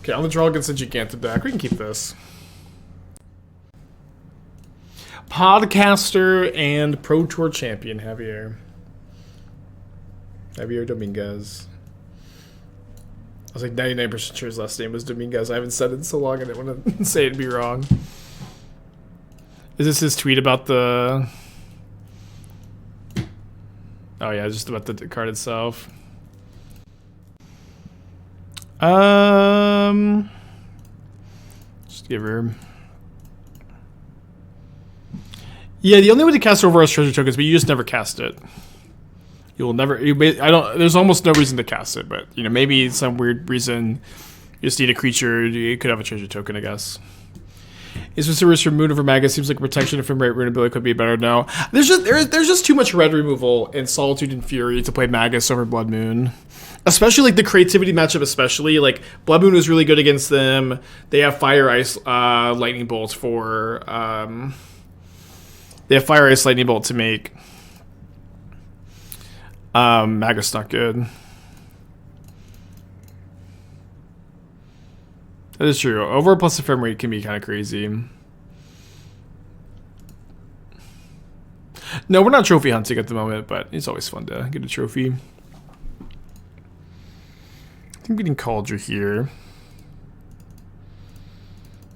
Okay, on the draw against the Gigantic deck, we can keep this. Podcaster and Pro Tour champion Javier Dominguez. I was like 99% sure his last name was Dominguez. I haven't said it in so long I didn't want to say it and be wrong. Is this his tweet about the... Oh yeah, just about the card itself. Just give her... Yeah, the only way to cast Orvar is treasure tokens, but you just never cast it. You will never. There's almost no reason to cast it, but you know, maybe some weird reason you just need a creature. You could have a treasure token, I guess. Is this a risk from Moon over Magus? Seems like protection from rune ability could be better now. There's just too much red removal in Solitude and Fury to play Magus over Blood Moon. Especially like the creativity matchup, especially like Blood Moon was really good against them. They have Fire Ice Lightning Bolt for they have Fire Ice Lightning Bolt to make Magus not good. That is true. Over plus Ephemerate can be kind of crazy. No, we're not trophy hunting at the moment, but it's always fun to get a trophy. I think we can Kaldra here.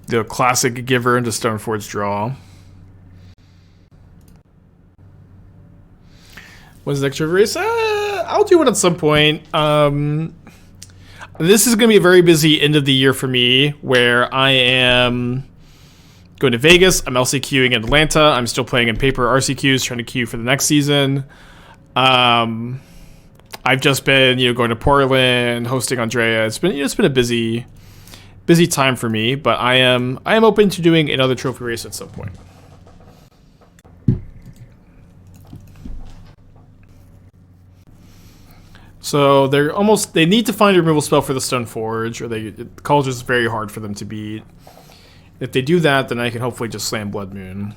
The classic giver into Stoneforge draw. When's the next trophy race? I'll do one at some point. This is going to be a very busy end of the year for me, where I am going to Vegas. I'm LCQing in Atlanta. I'm still playing in paper RCQs, trying to queue for the next season. I've just been, going to Portland, hosting Andrea. It's been a busy time for me, but I am open to doing another trophy race at some point. So they need to find a removal spell for the Stoneforge, or Kaldra is very hard for them to beat. If they do that, then I can hopefully just slam Blood Moon.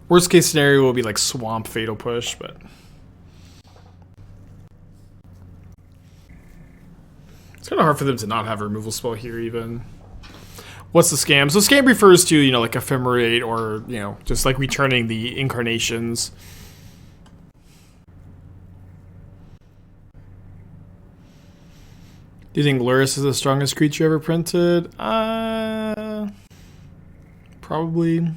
Worst case scenario will be like Swamp Fatal Push, but it's kind of hard for them to not have a removal spell here even. What's the scam? So scam refers to, like Ephemerate or, just like returning the incarnations. Do you think Lurrus is the strongest creature ever printed? Probably.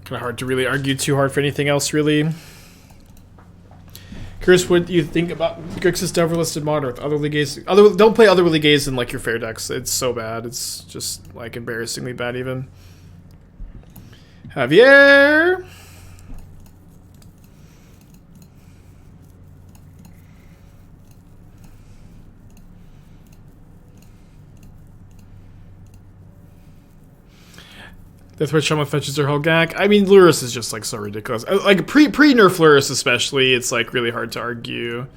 Kind of hard to really argue too hard for anything else, really. Chris, what do you think about Grixis Overlisted Modern with Otherly Gaze? Don't play Otherly Gaze in like your fair decks. It's so bad. It's just like embarrassingly bad even. Javier! That's why Shaman fetches their whole gag. I mean, Lurrus is just like so ridiculous. Like pre-nerf Lurrus especially, it's like really hard to argue.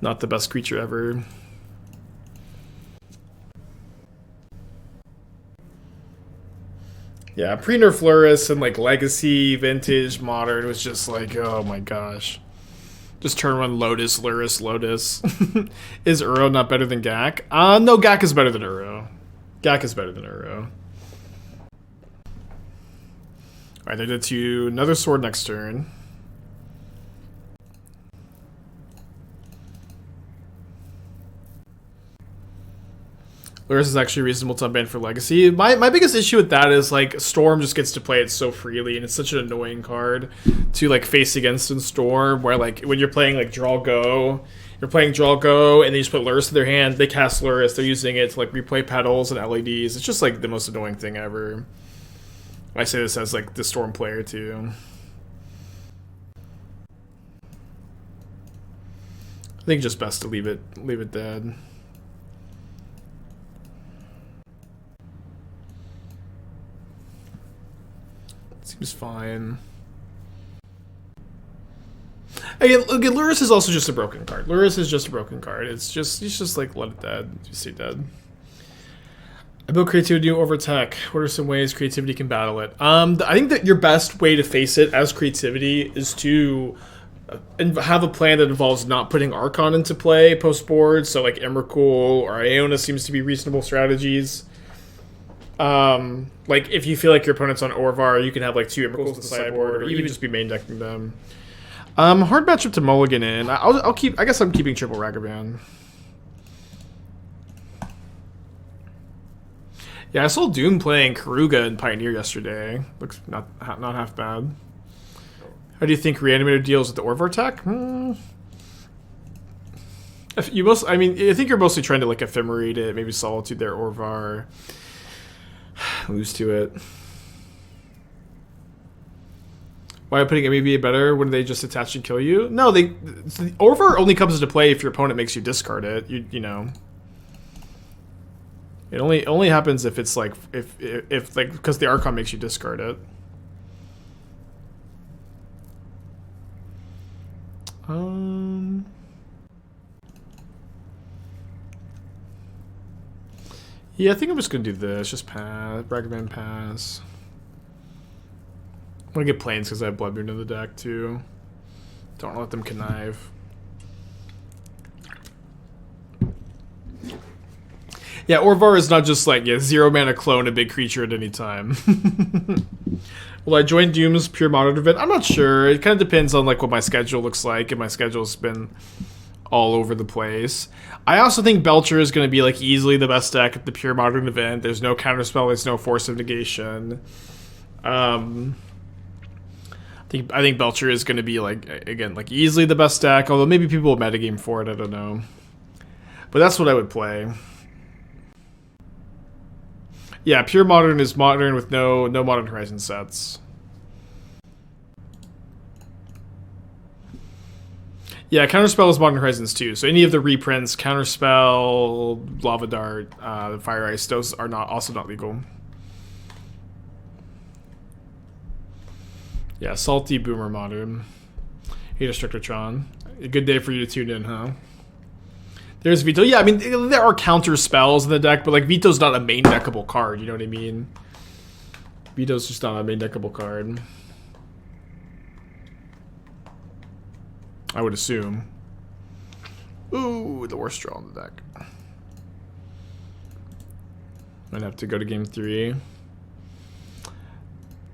Not the best creature ever. Yeah, pre-nerf Lurrus and like Legacy, Vintage, Modern was just like, oh my gosh. Just turn around Lotus, Lurrus, Lotus. Is Uro not better than Gak? No, Gak is better than Uro. Gak is better than Uro. Alright, they did to another sword next turn. Lurrus is actually reasonable to unban for Legacy. My biggest issue with that is like Storm just gets to play it so freely, and it's such an annoying card to like face against in Storm, where like when you're playing like Draw Go, you're playing Draw Go, and they just put Lurrus in their hand, they cast Lurrus, they're using it to like replay petals and LEDs. It's just like the most annoying thing ever. I say this as like the Storm player too. I think just best to leave it dead. Seems fine. Again, Lurrus is also just a broken card. Lurrus is just a broken card. It's just like let it dead. Just stay dead. About creativity over tech. What are some ways creativity can battle it? I think that your best way to face it as creativity is to have a plan that involves not putting Archon into play post board. So like Emrakul or Iona seems to be reasonable strategies. Like if you feel like your opponent's on Orvar, you can have like 2 Emrakuls to sideboard, or even just be main decking them. Hard matchup to mulligan in. I'll keep. I guess I'm keeping triple Ragavan. Yeah, I saw Doom playing Karuga and Pioneer yesterday. Looks not half bad. How do you think Reanimator deals with the Orvar tech? If you I think you're mostly trying to like Ephemerate it, maybe Solitude there, Orvar. Lose to it. Why putting MABA better? Wouldn't they just attach and kill you? No, Orvar only comes into play if your opponent makes you discard it. You know. It only happens if it's like if like because the Archon makes you discard it. Yeah, I think I'm just gonna do this. Just pass. Ragavan pass. I'm gonna get planes because I have Blood Moon in the deck too. Don't let them connive. Yeah, Orvar is not just like 0 mana clone a big creature at any time. Will I join Doom's Pure Modern event? I'm not sure. It kind of depends on like what my schedule looks like, and my schedule's been all over the place. I also think Belcher is going to be like easily the best deck at the Pure Modern event. There's no counterspell, there's no Force of Negation. I think Belcher is going to be like again like easily the best deck, although maybe people will metagame for it, I don't know. But that's what I would play. Yeah, Pure Modern is modern with no Modern Horizon sets. Yeah, Counterspell is Modern Horizons too. So any of the reprints, Counterspell, Lava Dart, Fire Ice, those are also not legal. Yeah, Salty Boomer Modern. Hey, Destructotron. A good day for you to tune in, huh? There's Veto. Yeah, I mean, there are counter spells in the deck, but like Veto's not a main deckable card, you know what I mean? Veto's just not a main deckable card. I would assume. Ooh, the worst draw in the deck. Might have to go to game 3.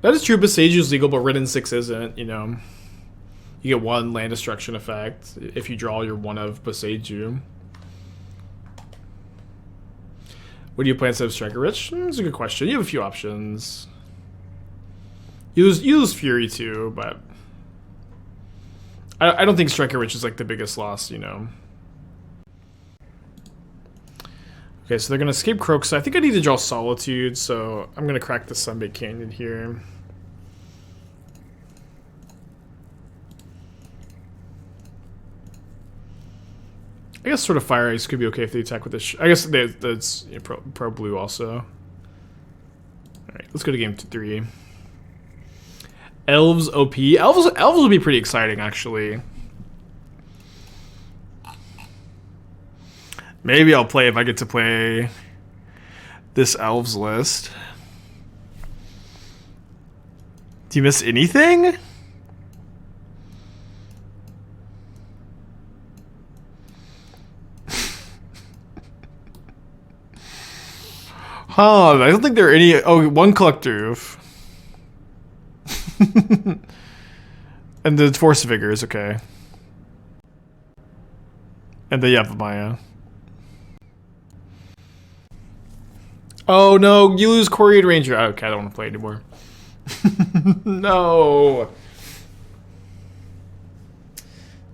That is true, Boseiju is legal, but Ridden 6 isn't, you know. You get 1 land destruction effect if you draw your 1 of Boseiju. What do you play instead of Striker Rich? That's a good question. You have a few options. You lose Fury too, but I don't think Striker Rich is like the biggest loss, you know. Okay, so they're gonna escape Crocus. I think I need to draw Solitude, so I'm gonna crack the Sunbaked Canyon here. I guess sort of Fire Ice could be okay if they attack with this. I guess that's pro blue also. Alright, let's go to game 3. Elves OP. Elves will be pretty exciting, actually. Maybe I'll play if I get to play this Elves list. Do you miss anything? Huh, I don't think there are any... Oh, 1 Collector Roof. And the Force Vigor is okay. And the Yavimaya. Oh no, you lose Courier Ranger. Okay, I don't want to play anymore. No.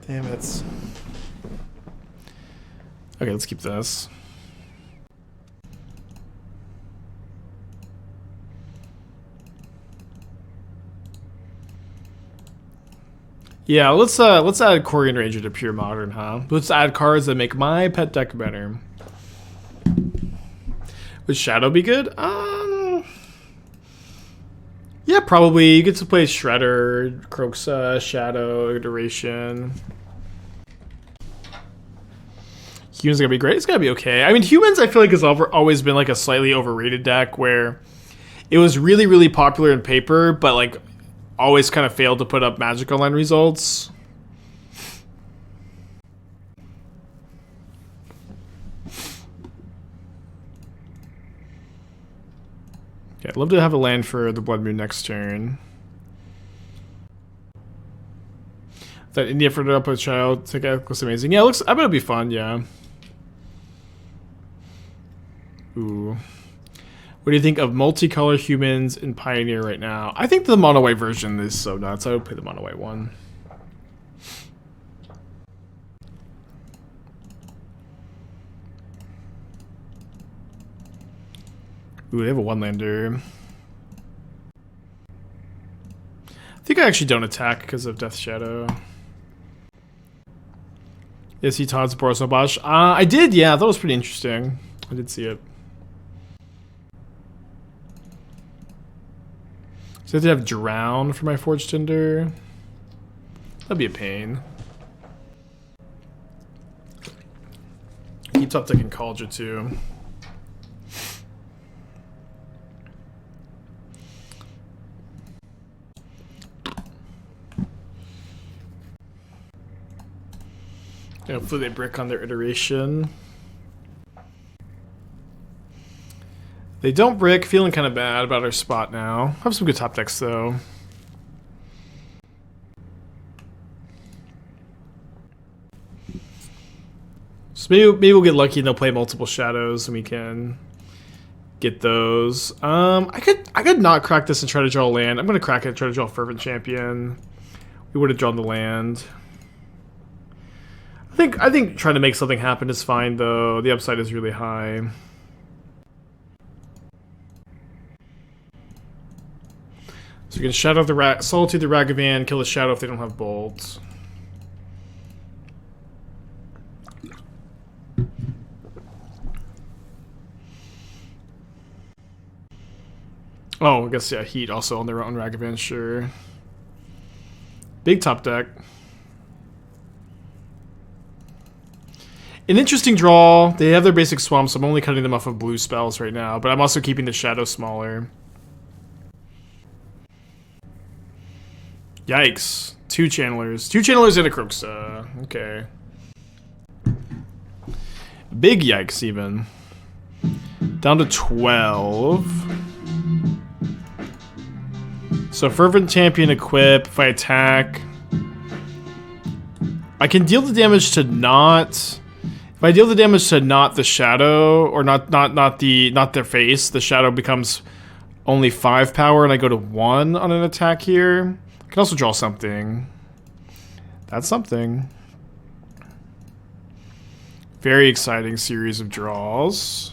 Damn it. Okay, let's keep this. Yeah, let's add Courier Ranger to Pure Modern, huh? Let's add cards that make my pet deck better. Would Shadow be good? Yeah, probably. You get to play Shredder, Croxa, Shadow, Iteration. Humans are gonna be great. It's gonna be okay. I mean, humans I feel like has always been like a slightly overrated deck where it was really, really popular in paper, but like always kind of failed to put up Magic Online results. Yeah, I'd love to have a land for the Blood Moon next turn. That India for up a child to get looks amazing. Yeah, it looks. I bet it'll be fun. Yeah. Ooh. What do you think of multicolor humans in Pioneer right now? I think the mono white version is so nuts. I would play the mono white one. Ooh, they have a one-lander. I think I actually don't attack because of Death Shadow. Yes, he Todd's Boros no Bosch. I did, yeah. That was pretty interesting. I did see it. So I did have Drown for my Forge-Tender. That'd be a pain. Keeps up taking Kaldra too. Hopefully they brick on their iteration. They don't brick. Feeling kind of bad about our spot now. Have some good top decks though. So maybe we'll get lucky and they'll play multiple shadows and we can get those. I could not crack this and try to draw a land. I'm gonna crack it and try to draw Fervent Champion. We would have drawn the land. I think trying to make something happen is fine though. The upside is really high. So you can shadow the Solitude the Ragavan, kill the shadow if they don't have bolts. Oh, I guess yeah, Heat also on their own Ragavan, sure. Big top deck. An interesting draw. They have their basic swamps, so I'm only cutting them off of blue spells right now, but I'm also keeping the shadow smaller. Yikes. Two channelers. Two channelers and a Croxa. Okay. Big yikes, even. Down to 12. So Fervent Champion equip. If I attack, I can deal the damage to not... If I deal the damage to not the shadow, or not their face, the shadow becomes only 5 power and I go to 1 on an attack here. I can also draw something. That's something. Very exciting series of draws.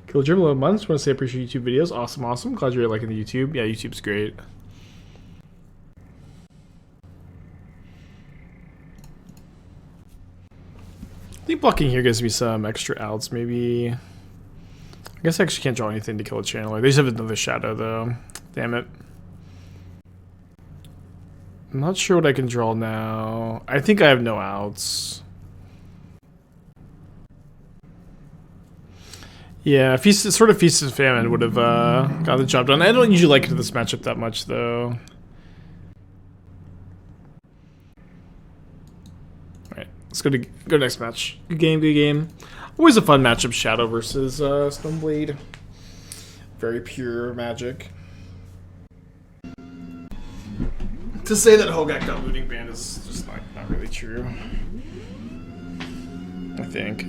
Kill Jim Low Months. Want to say I appreciate YouTube videos. Awesome, awesome. Glad you're liking the YouTube. Yeah, YouTube's great. I think blocking here gives me some extra outs, maybe. I guess I actually can't draw anything to kill a channeler. They just have another shadow, though. Damn it. I'm not sure what I can draw now. I think I have no outs. Yeah, sort of Feast and Famine would have got the job done. I don't usually like this matchup that much, though. Let's go next match. Good game, good game. Always a fun matchup, Shadow versus Stoneblade. Very pure magic. To say that Hogak got looting banned is just not really true. I think.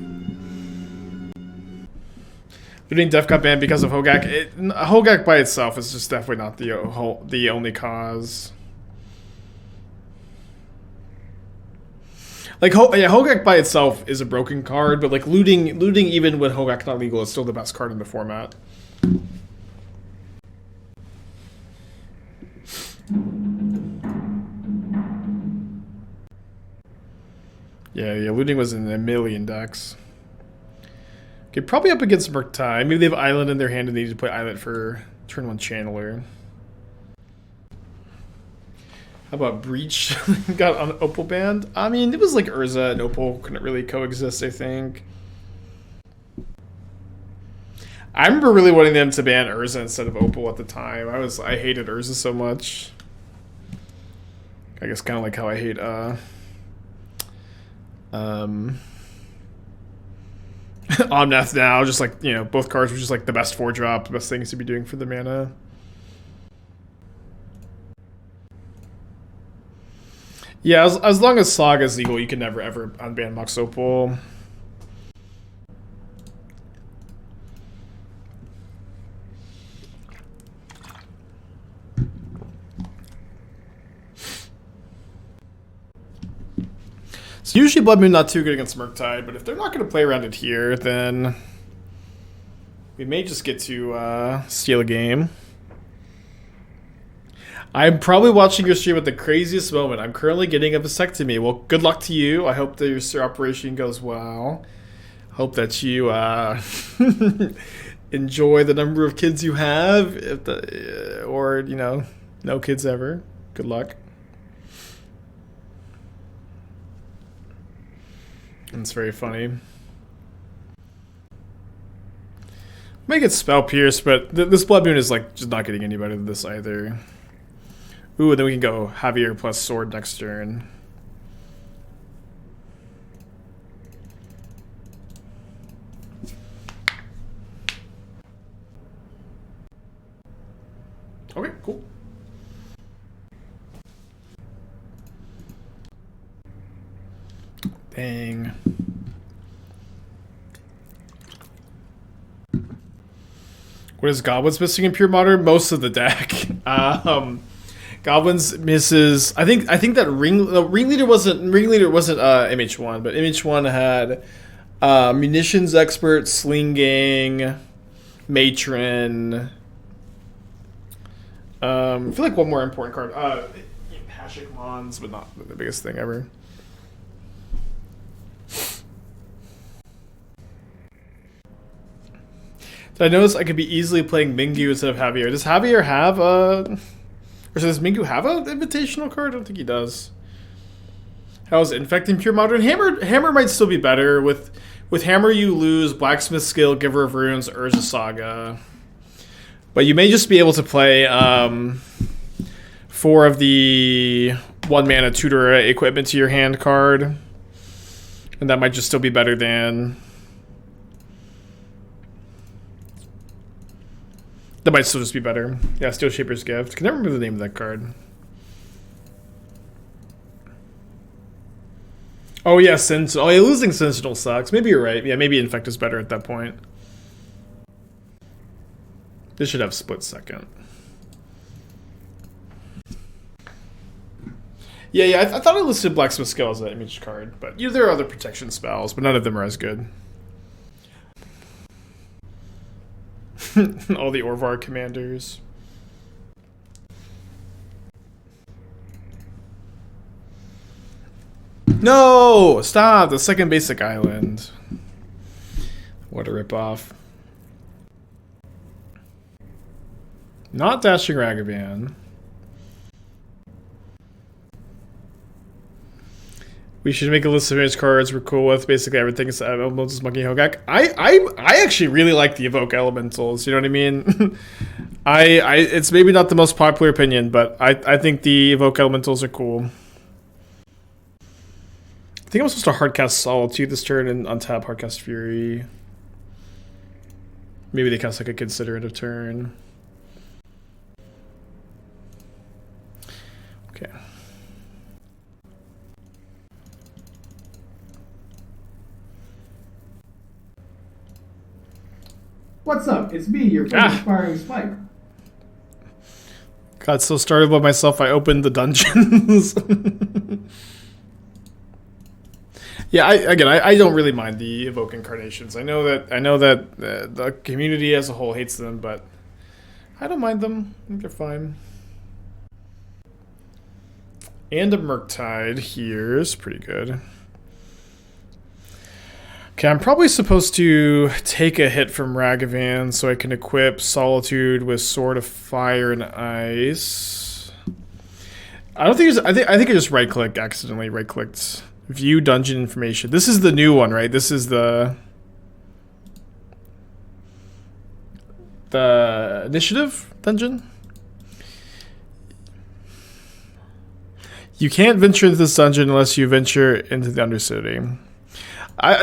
Looting Def got banned because of Hogak. Hogak by itself is just definitely not the only cause. Like, yeah, Hogak by itself is a broken card, but like looting even when Hogak not legal is still the best card in the format. Yeah, looting was in a million decks. Okay, probably up against Murktai. Maybe they have Island in their hand and they need to play Island for turn 1 Channeler. How about Breach? Got on Opal banned? I mean, it was like Urza and Opal couldn't really coexist, I think. I remember really wanting them to ban Urza instead of Opal at the time. I hated Urza so much. I guess kind of like how I hate Omnath now. Just like, you know, both cards were just like the best 4-drop, the best things to be doing for the mana. Yeah, as long as Saga is legal, you can never ever unban Mox Opal. So usually Blood Moon not too good against Murktide, but if they're not going to play around it here, then we may just get to steal a game. I'm probably watching your stream at the craziest moment. I'm currently getting a vasectomy. Well, good luck to you. I hope that your operation goes well. Hope that you enjoy the number of kids you have, or, you know, no kids ever. Good luck. It's very funny. Make it Spell Pierce, but this Blood Moon is like just not getting any better than this either. Ooh, and then we can go Javier plus Sword next turn. Okay, cool. Dang. What is Goblins missing in Pure Modern? Most of the deck. Goblins misses. I think that Ringleader wasn't MH1, but MH1 had Munitions Expert, Sling Gang, Matron. I feel like one more important card. Hashik Mons, but not the biggest thing ever. Did I notice I could be easily playing Mingyu instead of Javier? Does Javier have a... Or does Mingyu have an invitational card? I don't think he does. How's Infecting Pure Modern? Hammer might still be better. With Hammer you lose Blacksmith Skill, Giver of Runes, Urza Saga. But you may just be able to play 4 of the 1-mana Tutor equipment to your hand card. And that might just still be better than... That might still just be better. Yeah, Steel Shaper's Gift. Can never remember the name of that card. Oh yeah, Sentinel. Oh yeah, losing Sentinel sucks. Maybe you're right. Yeah, maybe Infect is better at that point. This should have split second. Yeah, I thought I listed Blacksmith Skill as an image card, but there are other protection spells, but none of them are as good. All the Orvar commanders. No! Stop! The second basic island. What a ripoff. Not Dashing Ragavan. We should make a list of image cards we're cool with. Basically everything is Elementals, Monkey Hogak. I actually really like the Evoke Elementals, you know what I mean? It's maybe not the most popular opinion, but I think the Evoke Elementals are cool. I think I'm supposed to hardcast Solitude this turn and untap hardcast Fury. Maybe they cast like a Considerative turn. Okay. What's up? It's me, your friend Inspiring Spike. Got so started by myself, I opened the dungeons. Yeah, I don't really mind the Evoke Incarnations. I know that the community as a whole hates them, but I don't mind them. I think they're fine. And a Murktide here is pretty good. Okay, I'm probably supposed to take a hit from Ragavan so I can equip Solitude with Sword of Fire and Ice. I don't think I think I just accidentally right clicked. View dungeon information. This is the new one, right? This is the initiative dungeon. You can't venture into this dungeon unless you venture into the Undercity.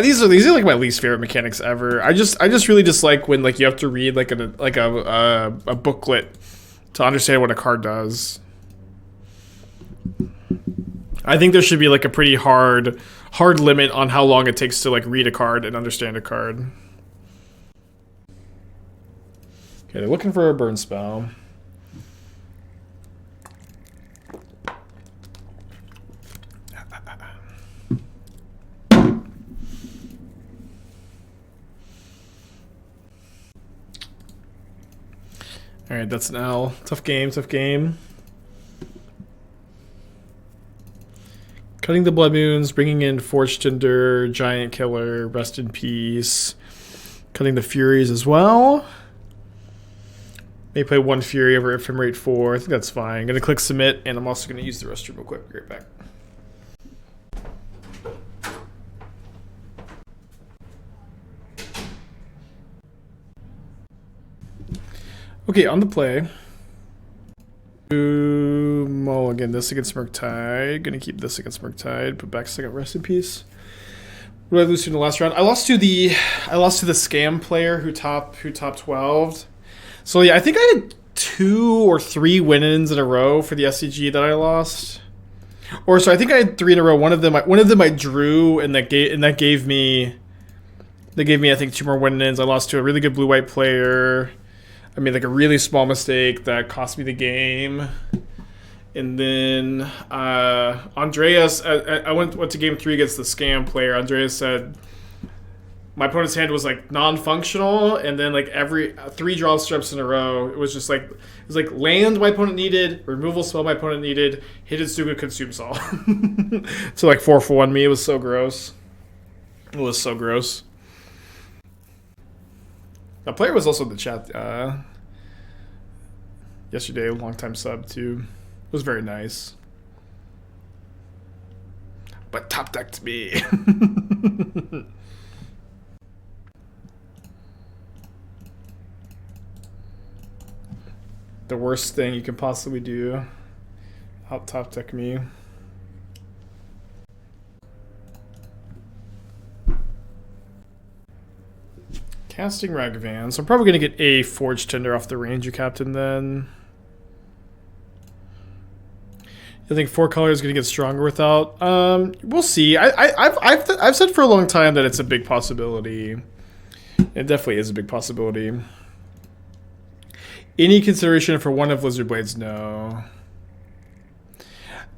These are like my least favorite mechanics ever. I just really dislike when like you have to read like a booklet to understand what a card does. I think there should be like a pretty hard limit on how long it takes to like read a card and understand a card. Okay, they're looking for a burn spell. Alright, that's an L. Tough game, tough game. Cutting the Blood Moons, bringing in Forge-Tender, Giant Killer, Rest in Peace. Cutting the Furies as well. May play 1 Fury over Ephemerate 4. I think that's fine. I'm going to click Submit, and I'm also going to use the restroom real quick. Be right back. Okay, on the play. Mulligan, this against Murktide. Gonna keep this against Murktide. Put back second Rest in Peace. What did I lose to in the last round? I lost to the scam player who top 12'd. So yeah, I think I had 2 or 3 win-ins in a row for the SCG that I lost. Or so I think I had 3 in a row. One of them I drew, and that gave me I think 2 more win-ins. I lost to a really good blue-white player. I made like a really small mistake that cost me the game. And then Andreas, I went to game 3 against the scam player. Andreas said my opponent's hand was like non-functional, and then like every 3 draw strips in a row, it was like land my opponent needed, removal spell my opponent needed, hidden Suga consumes all. So like 4 for 1 me. It was so gross. It was so gross. That player was also in the chat yesterday, a long-time sub too. It was very nice. But top decked me. The worst thing you can possibly do. Out top deck me. Casting Ragavan, so I'm probably going to get a Forge-Tender off the Ranger-Captain then. You think 4 color is going to get stronger without? We'll see. I've said for a long time that it's a big possibility. It definitely is a big possibility. Any consideration for one of Lizard Blades? No.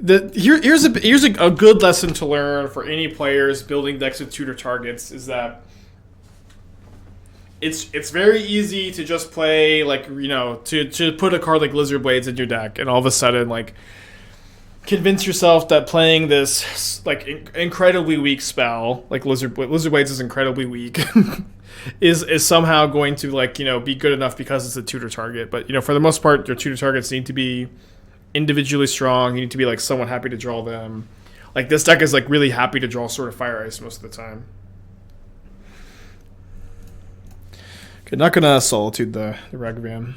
Here's a good lesson to learn for any players building decks with tutor targets is that it's very easy to just play like, you know, to put a card like Lizard Blades in your deck and all of a sudden like convince yourself that playing this like incredibly weak spell like Lizard Blades is incredibly weak is somehow going to like, you know, be good enough because it's a tutor target. But you know, for the most part, your tutor targets need to be individually strong. You need to be like somewhat happy to draw them. Like this deck is like really happy to draw Sword of Fire Ice most of the time. Okay, not gonna Solitude the Ragavan.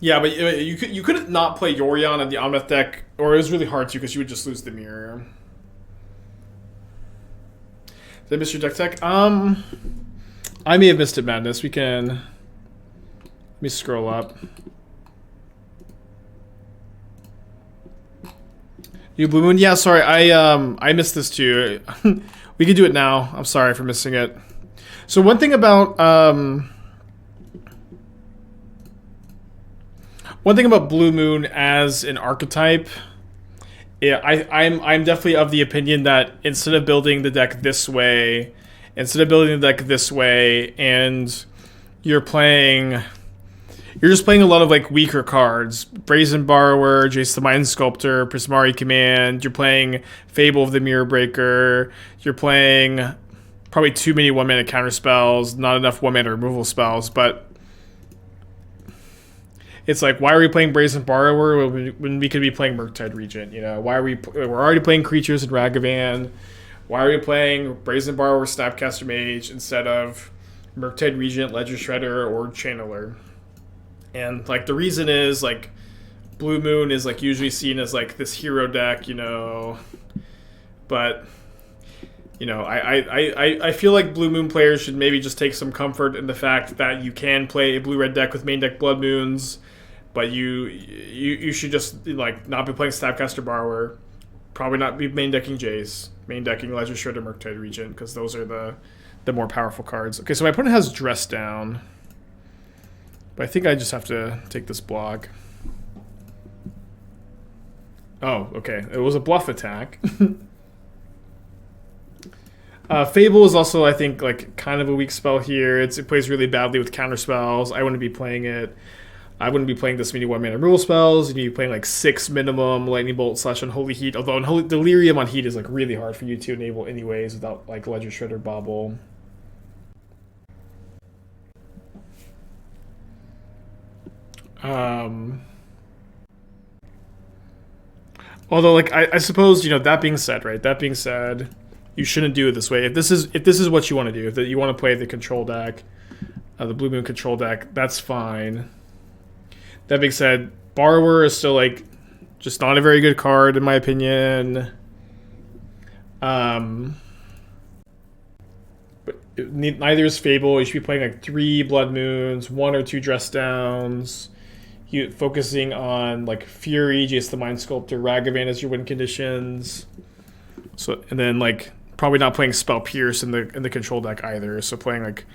Yeah, but you couldn't not play Yorion in the Omnath deck, or it was really hard to because you would just lose the mirror. Did I miss your deck tech? I may have missed it, Madness. We can... Let me scroll up. You Blue Moon? Yeah, sorry. I missed this too. We can do it now. I'm sorry for missing it. So one thing about Blue Moon as an archetype, yeah, I'm definitely of the opinion that instead of building the deck this way, and you're just playing a lot of like weaker cards. Brazen Borrower, Jace the Mind Sculptor, Prismari Command, you're playing Fable of the Mirror Breaker, you're playing probably too many 1-mana counter spells, not enough 1-mana removal spells, but it's like, why are we playing Brazen Borrower when we could be playing Murktide Regent? You know, why are we're already playing creatures in Ragavan. Why are we playing Brazen Borrower, Snapcaster Mage instead of Murktide Regent, Ledger Shredder, or Channeler? And like the reason is like Blue Moon is like usually seen as like this hero deck, you know, but you know, I feel like Blue Moon players should maybe just take some comfort in the fact that you can play a blue red deck with main deck Blood Moons, but you should just like not be playing Snapcaster Borrower, probably not be main decking Jace, main decking Ledger Shredder, Murktide Regent, because those are the more powerful cards. Okay, so my opponent has Dress Down, but I think I just have to take this block. Oh, okay. It was a bluff attack. Fable is also, I think, like kind of a weak spell here. It plays really badly with counter spells. I wouldn't be playing it. I wouldn't be playing this many 1-mana removal spells. You'd be playing like 6 minimum Lightning Bolt / Unholy Heat. Although Delirium on Heat is like really hard for you to enable anyways without like Ledger Shredder Bobble. Although, like, I suppose, you know, that being said, right? That being said, you shouldn't do it this way. If this is what you want to do, if you want to play the control deck, the Blue Moon control deck, that's fine. That being said, Borrower is still like just not a very good card in my opinion. But neither is Fable. You should be playing like 3 Blood Moons, 1 or 2 Dress Downs. You focusing on like Fury, Jace the Mind Sculptor, Ragavan as your win conditions. So and then like probably not playing Spell Pierce in the control deck either. So playing like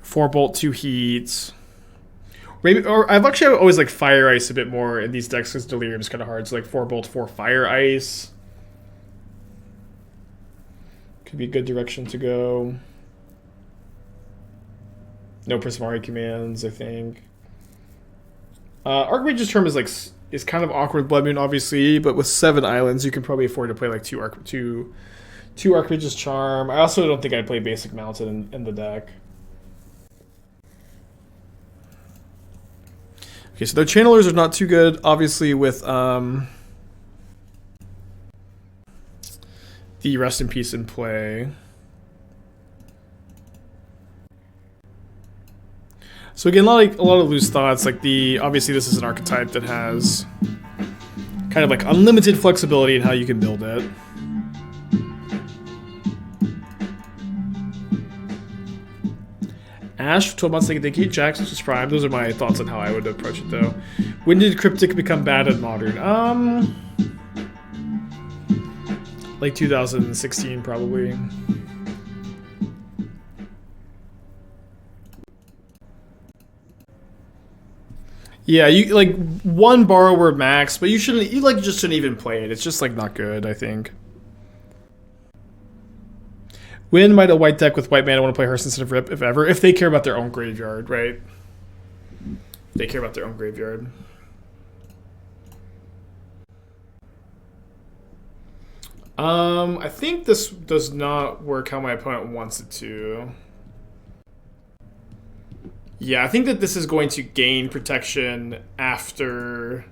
4 Bolt, 2 Heats. Maybe, or I've actually always like Fire Ice a bit more in these decks because Delirium is kind of hard. So like 4 Bolt, 4 Fire Ice could be a good direction to go. No Prismari commands, I think. Archmage's Term is kind of awkward with Blood Moon, obviously, but with 7 islands, you can probably afford to play like two Archmage's Charm. I also don't think I'd play Basic Mountain in the deck. Okay, so their Channelers are not too good, obviously, with the Rest in Peace in play. So again, a lot of loose thoughts. Like obviously this is an archetype that has kind of like unlimited flexibility in how you can build it. Ash, 12 months, they keep Jax, which is prime. Those are my thoughts on how I would approach it, though. When did Cryptic become bad at Modern? Like 2016, probably. Yeah, you like 1 Borrower max, but you just shouldn't even play it. It's just like not good, I think. When might a white deck with white mana want to play Hearth instead of Rip, if ever? If they care about their own graveyard, right? They care about their own graveyard. I think this does not work how my opponent wants it to. Yeah, I think that this is going to gain protection after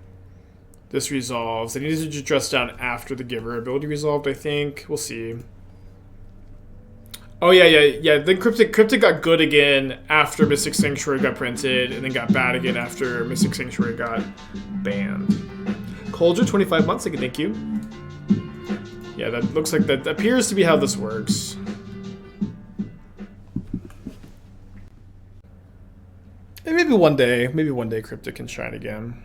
this resolves. They need to just dress down after the Giver ability resolved, I think. We'll see. Oh, yeah. Then Cryptic got good again after Mystic Sanctuary got printed, and then got bad again after Mystic Sanctuary got banned. Kaldra, 25 months, thank you. Yeah, that looks like that appears to be how this works. And maybe one day Cryptic can shine again.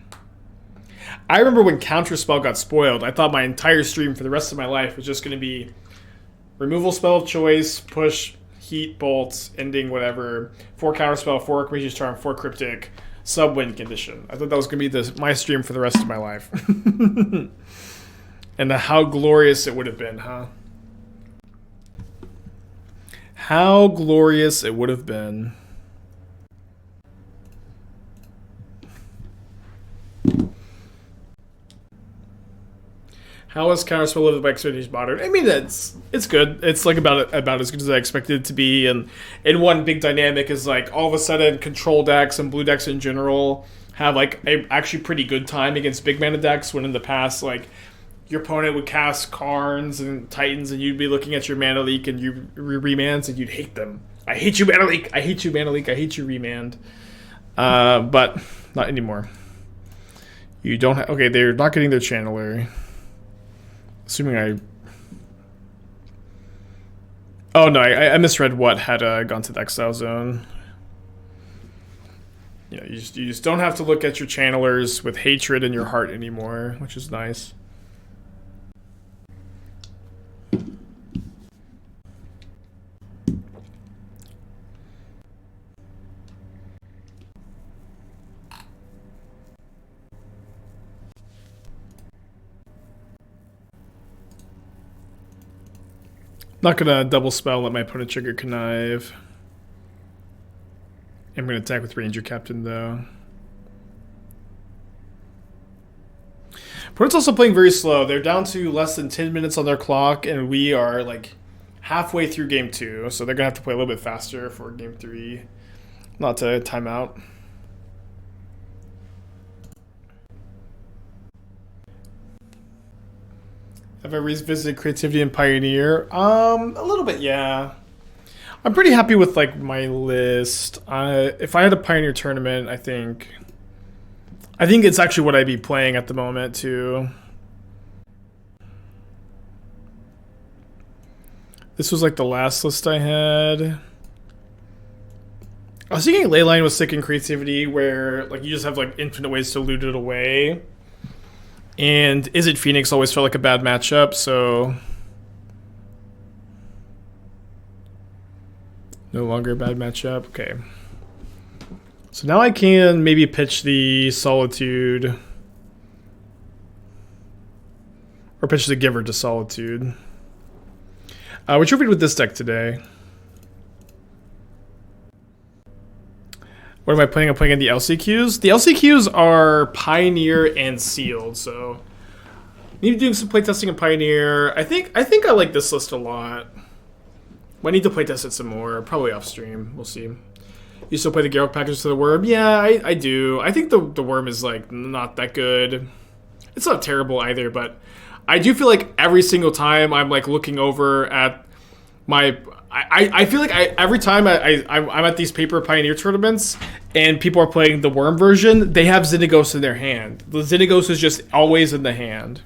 I remember when Counterspell got spoiled, I thought my entire stream for the rest of my life was just going to be removal spell of choice, push, heat, bolts, ending, whatever, 4 Counterspell, 4 Archmage's Charm, 4 Cryptic, sub-win condition. I thought that was going to be my stream for the rest of my life. And how glorious it would have been, huh? How glorious it would have been. How is Counterspell lived by expectations modern? I mean, it's good. It's like about as good as I expected it to be. And one big dynamic is like all of a sudden control decks and blue decks in general have like a actually pretty good time against big mana decks. When in the past, like your opponent would cast Karns and Titans, and you'd be looking at your mana leak and you remands, and you'd hate them. I hate you, mana leak. I hate you, mana leak. I hate you, remand. But not anymore. You don't have... Okay, they're not getting their Channeler. Assuming I... Oh, no, I misread what had gone to the Exile Zone. You just don't have to look at your Channelers with hatred in your heart anymore, which is nice. Not gonna double spell, let my opponent trigger Connive. I'm gonna attack with Ranger-Captain though. Opponent's also playing very slow. They're down to less than 10 minutes on their clock, and we are like halfway through game 2, so they're gonna have to play a little bit faster for game 3. Not to time out. Have I revisited creativity and Pioneer? A little bit, yeah. I'm pretty happy with like my list. If I had a Pioneer tournament, I think it's actually what I'd be playing at the moment too. This was like the last list I had. I was thinking Leyline was sick in creativity, where like you just have like infinite ways to loot it away. And Is It Phoenix always felt like a bad matchup, so no longer a bad matchup. Okay. So now I can maybe pitch the Solitude. Or pitch the Giver to Solitude. We're trophied with this deck today. What am I playing? I'm playing in the LCQs. The LCQs are Pioneer and Sealed, so need to do some playtesting in Pioneer. I think I like this list a lot. Might need to playtest it some more, probably off stream. We'll see. You still play the Garruk package to the Worm? Yeah, I do. I think the Worm is like not that good. It's not terrible either, but I do feel like every single time I'm like looking over at my... I feel like every time I'm at these paper Pioneer tournaments and people are playing the Worm version, they have Xenagos in their hand. The Xenagos is just always in the hand.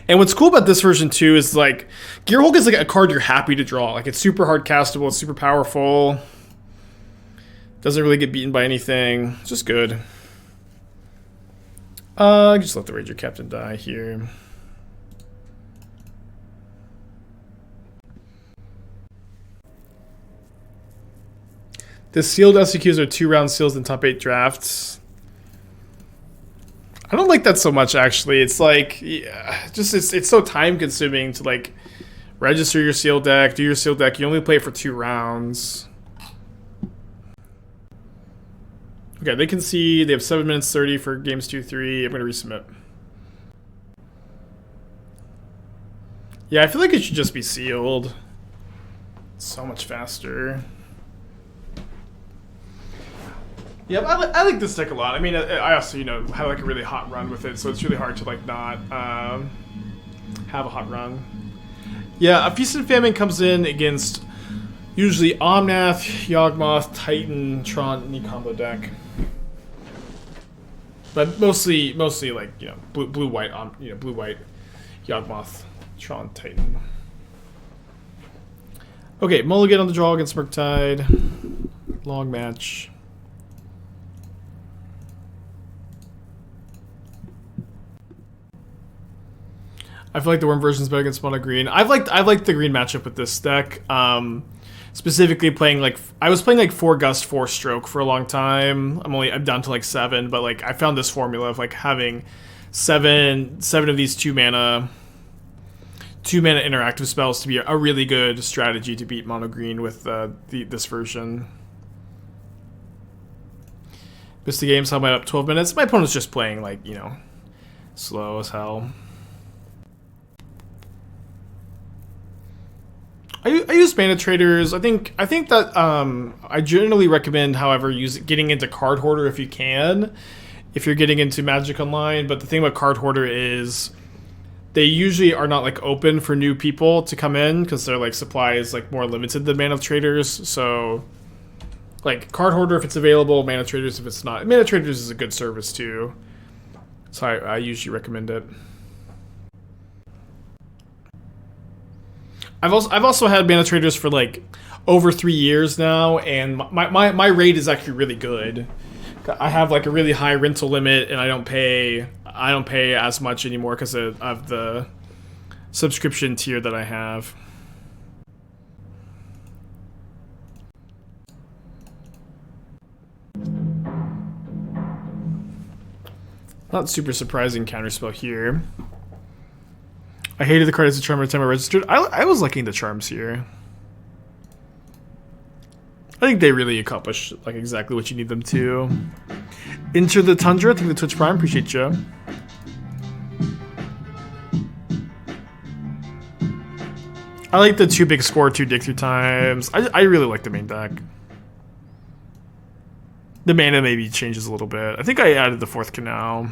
And what's cool about this version too is like Gearhulk is like a card you're happy to draw. Like it's super hard castable, it's super powerful. Doesn't really get beaten by anything. It's just good. Just let the Ranger-Captain die here. The sealed LCQs are 2-round seals in top 8 drafts. I don't like that so much, actually. It's like, yeah, just it's so time consuming to like register your sealed deck, do your sealed deck. You only play it for 2 rounds. Okay, they can see they have 7 minutes 30 for games 2-3. I'm gonna resubmit. Yeah, I feel like it should just be sealed. It's so much faster. Yeah, I like this deck a lot. I mean, I also, you know, have like a really hot run with it, so it's really hard to like not have a hot run. Yeah, a Feast and Famine comes in against usually Omnath, Yawgmoth, Titan, Tron, any combo deck. But mostly like, you know, blue white, blue white, Yawgmoth, Tron, Titan. Okay, mulligan on the draw against Murktide. Long match. I feel like the Worm version is better against mono green. I've liked the green matchup with this deck. Specifically playing like I was playing like 4 Gust, 4 Stroke for a long time. I'm down to like 7, but like I found this formula of like having seven of these 2 mana interactive spells to be a really good strategy to beat mono green with this version. Missed the game, so I'm up 12 minutes. My opponent's just playing like, you know, slow as hell. I use mana traders. I think that I generally recommend, however, getting into Card Hoarder if you can, if you're getting into Magic Online. But the thing about Card Hoarder is they usually are not like open for new people to come in because their like supply is like more limited than Mana Traders. So like Card Hoarder if it's available, Mana Traders if it's not. Mana Traders is a good service too, so I usually recommend it. I've also had Mana Traders for like over 3 years now, and my rate is actually really good. I have like a really high rental limit, and I don't pay as much anymore because of the subscription tier that I have. Not super surprising counterspell here. I hated the card as a charm every time I registered. I was liking the charms here. I think they really accomplish like exactly what you need them to. Enter the Tundra, thank you, the Twitch Prime, appreciate you. I like the 2 big score, 2 dig through times. I really like the main deck. The mana maybe changes a little bit. I think I added the 4th Canal.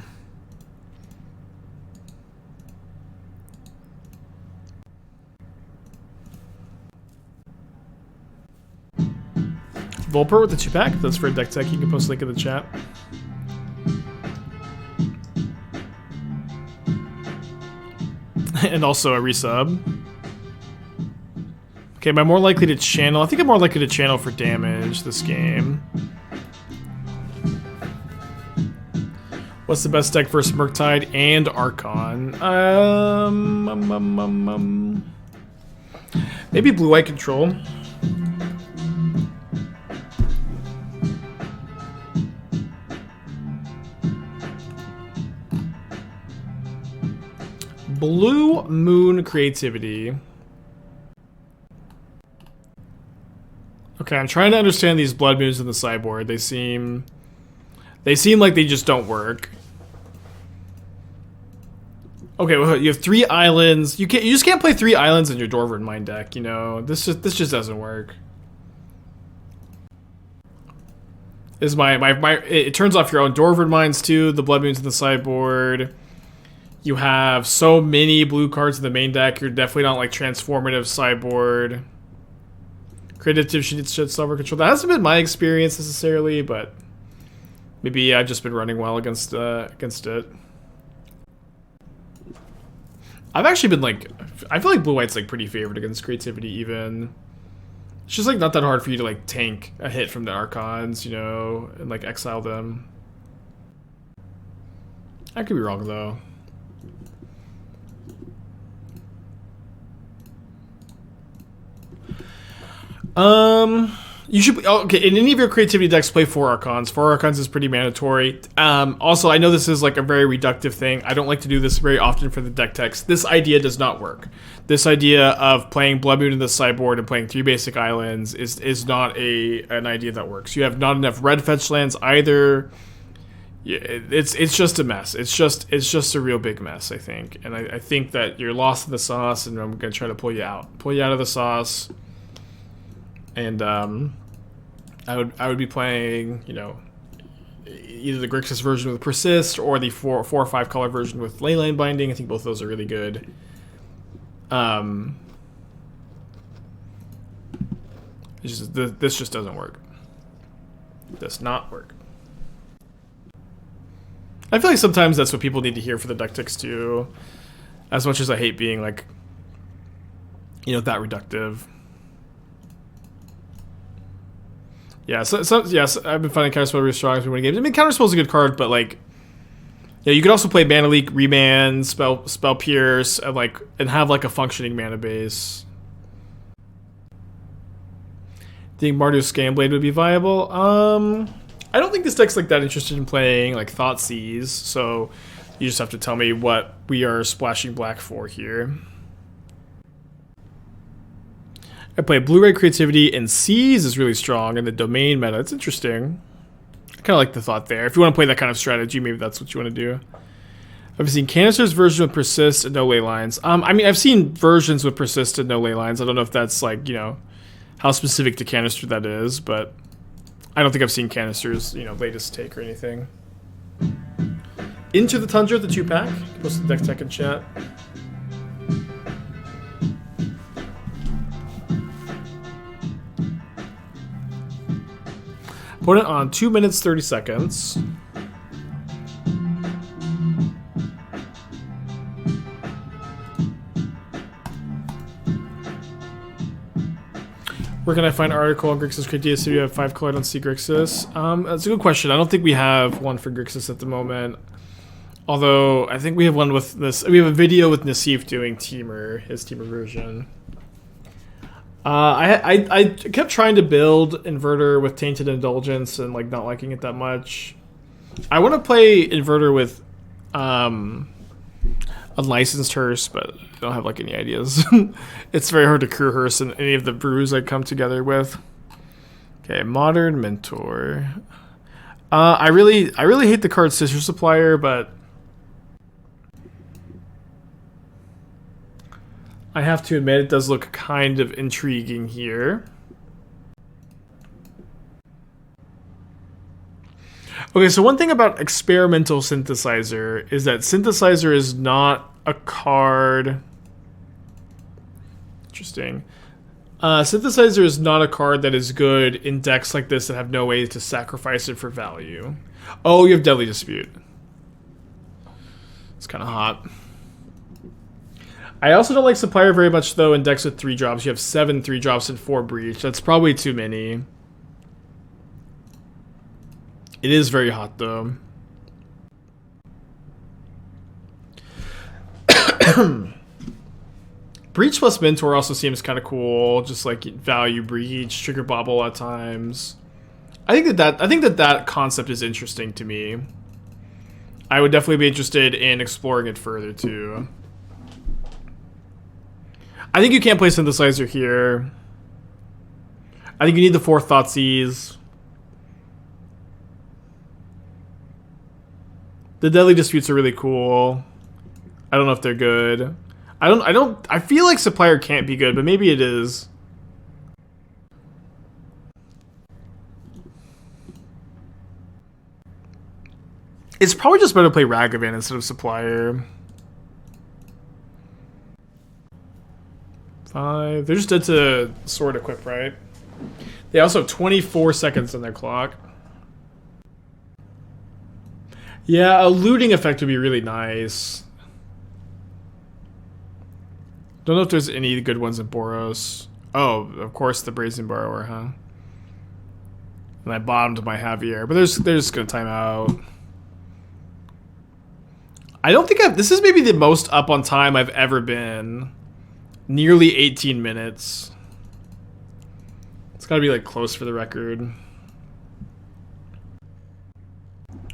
Volper with the 2-pack. That's for a deck tech. You can post a link in the chat. And also a resub. Okay, am I more likely to channel? I think I'm more likely to channel for damage this game. What's the best deck versus Murktide and Archon? Maybe Blue-White Control. Blue Moon Creativity. Okay, I'm trying to understand these Blood Moons in the sideboard. They seem like they just don't work. Okay, well, you have 3 islands. You just can't play 3 islands in your Dwarven Mine deck, you know. This just doesn't work. This is it turns off your own Dwarven Mines too, the Blood Moons in the sideboard. You have so many blue cards in the main deck, you're definitely not like transformative sideboard. Creative should silver control. That hasn't been my experience necessarily, but maybe I've just been running well against it. I've actually been like, I feel like blue-white's like pretty favored against creativity even. It's just like not that hard for you to like tank a hit from the Archons, you know, and like exile them. I could be wrong though. You should, okay, in any of your creativity decks, play 4 Archons. 4 Archons is pretty mandatory. Also, I know this is like a very reductive thing. I don't like to do this very often for the deck text. This idea does not work. This idea of playing Blood Moon in the sideboard and playing 3 basic islands is not an idea that works. You have not enough red fetch lands either. It's just a mess. It's just a real big mess, I think. And I think that you're lost in the sauce, and I'm gonna try to pull you out of the sauce. And I would be playing, you know, either the Grixis version with Persist or the 4 or 5 color version with Leyline Binding. I think both of those are really good. This just doesn't work. Does not work. I feel like sometimes that's what people need to hear for the deck ticks too. As much as I hate being like, you know, that reductive. Yeah, yes, I've been finding Counterspell really strong as we win games. I mean, Counterspell's a good card, but like, yeah, you could also play Mana Leak, Remand, Spell Pierce, and have like a functioning mana base. Think Mardu's Scamblade would be viable? I don't think this deck's like that interested in playing like Thoughtseize, so you just have to tell me what we are splashing black for here. I play Blue-Ray Creativity, and Seize is really strong in the Domain meta. It's interesting. I kind of like the thought there. If you want to play that kind of strategy, maybe that's what you want to do. I've seen Canister's version with persist and no ley lines. I mean, I've seen versions with persist and no ley lines. I don't know if that's like, you know, how specific to Canister that is, but I don't think I've seen Canister's, you know, latest take or anything. Into the Tundra, the 2-pack. Post the deck tech in chat. Put it on 2 minutes, 30 seconds. Where can I find an article on Grixis Criteria so you have 5 color? I don't see Grixis. That's a good question. I don't think we have one for Grixis at the moment. Although, I think we have one with this. We have a video with Nassif doing Teamer, his Teamer version. I kept trying to build Inverter with Tainted Indulgence and like not liking it that much. I want to play Inverter with Unlicensed Hearse, but I don't have like any ideas. It's very hard to crew Hearse in any of the brews I come together with. Okay, Modern Mentor. I really hate the card Sister Supplier, but I have to admit it does look kind of intriguing here. Okay, so one thing about Experimental Synthesizer is that Synthesizer is not a card. Interesting. Synthesizer is not a card that is good in decks like this that have no way to sacrifice it for value. Oh, you have Deadly Dispute. It's kind of hot. I also don't like Supplier very much, though, in decks with 3 drops. You have 7 3-drops and 4 Breach. That's probably too many. It is very hot, though. Breach plus Mentor also seems kind of cool. Just like value Breach, trigger Bobble at times. I think that concept is interesting to me. I would definitely be interested in exploring it further too. I think you can't play Synthesizer here. I think you need the 4 Thoughtseize. The Deadly Disputes are really cool. I don't know if they're good. I feel like Supplier can't be good, but maybe it is. It's probably just better to play Ragavan instead of Supplier. 5. They're just dead to Sword Equip, right? They also have 24 seconds on their clock. Yeah, a looting effect would be really nice. Don't know if there's any good ones in Boros. Oh, of course, the Brazen Borrower, huh? And I bottomed my Javier, but they're just gonna time out. I don't think this is maybe the most up on time I've ever been. Nearly 18 minutes. It's gotta be like close for the record.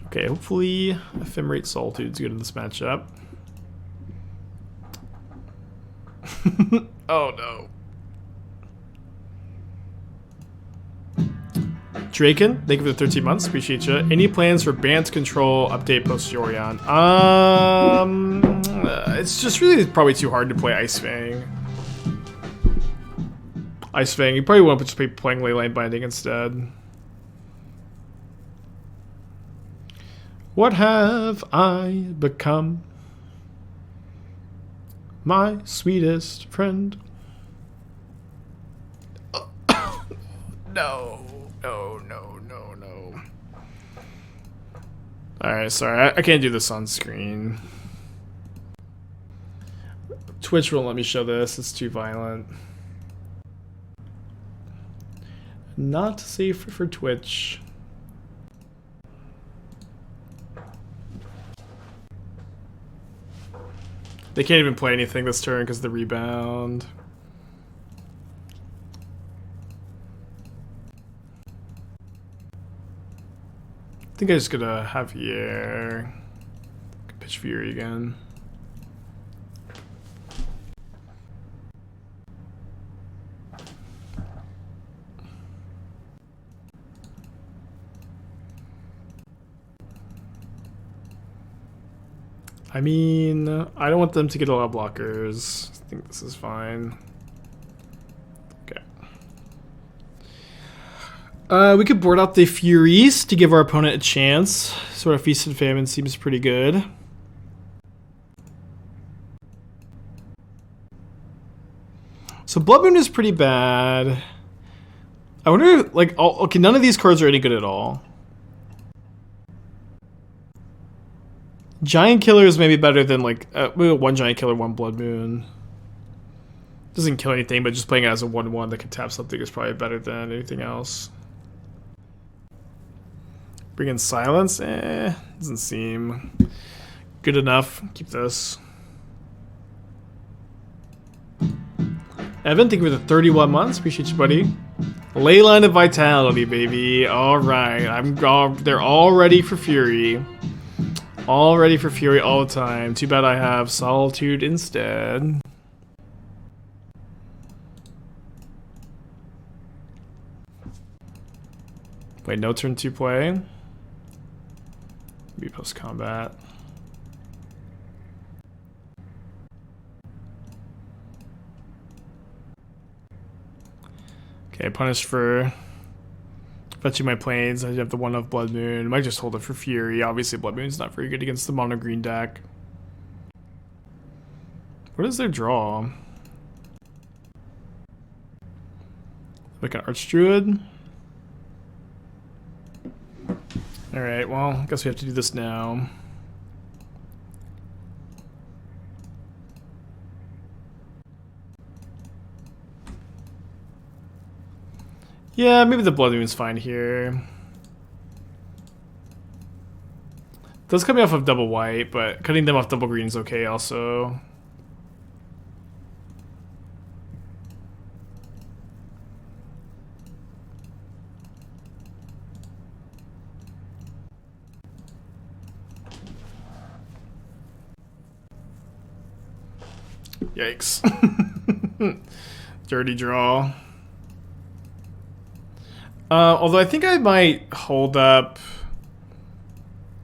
Okay, hopefully Ephemerate Solitude's good in this matchup. Oh no. Draken, thank you for the 13 months. Appreciate you. Any plans for Bant Control update post Yorion? It's just really probably too hard to play Ice Fang. Ice Fang, you probably want to just be playing Leyline Binding instead. What have I become? My sweetest friend. No. Alright, sorry. I can't do this on screen. Twitch won't let me show this. It's too violent. Not safe for Twitch. They can't even play anything this turn because of the rebound. I think I just gotta have Javier. Pitch Fury again. I mean, I don't want them to get a lot of blockers. I think this is fine. Okay. We could board out the Furies to give our opponent a chance. Sort of Feast and Famine seems pretty good. So Blood Moon is pretty bad. I wonder, like, okay, none of these cards are any good at all. Giant Killer is maybe better than, like, one Giant Killer, one Blood Moon. Doesn't kill anything, but just playing it as a 1/1 that can tap something is probably better than anything else. Bring in Silence? Doesn't seem good enough. Keep this. Evan, thank you for the 31 months. Appreciate you, buddy. Leyline of Vitality, baby. All right, they're all ready for Fury. All ready for Fury all the time. Too bad I have Solitude instead. Wait, no turn 2 play. Maybe post combat. Okay, punished for fetching my planes. I have the one of Blood Moon. I might just hold it for Fury. Obviously, Blood Moon's not very good against the mono green deck. What is their draw? Like an Archdruid? Alright, well, I guess we have to do this now. Yeah, maybe the Blood Moon's fine here. Does cut me off of double white, but cutting them off double green is okay also. Yikes. Dirty draw. Although I think I might hold up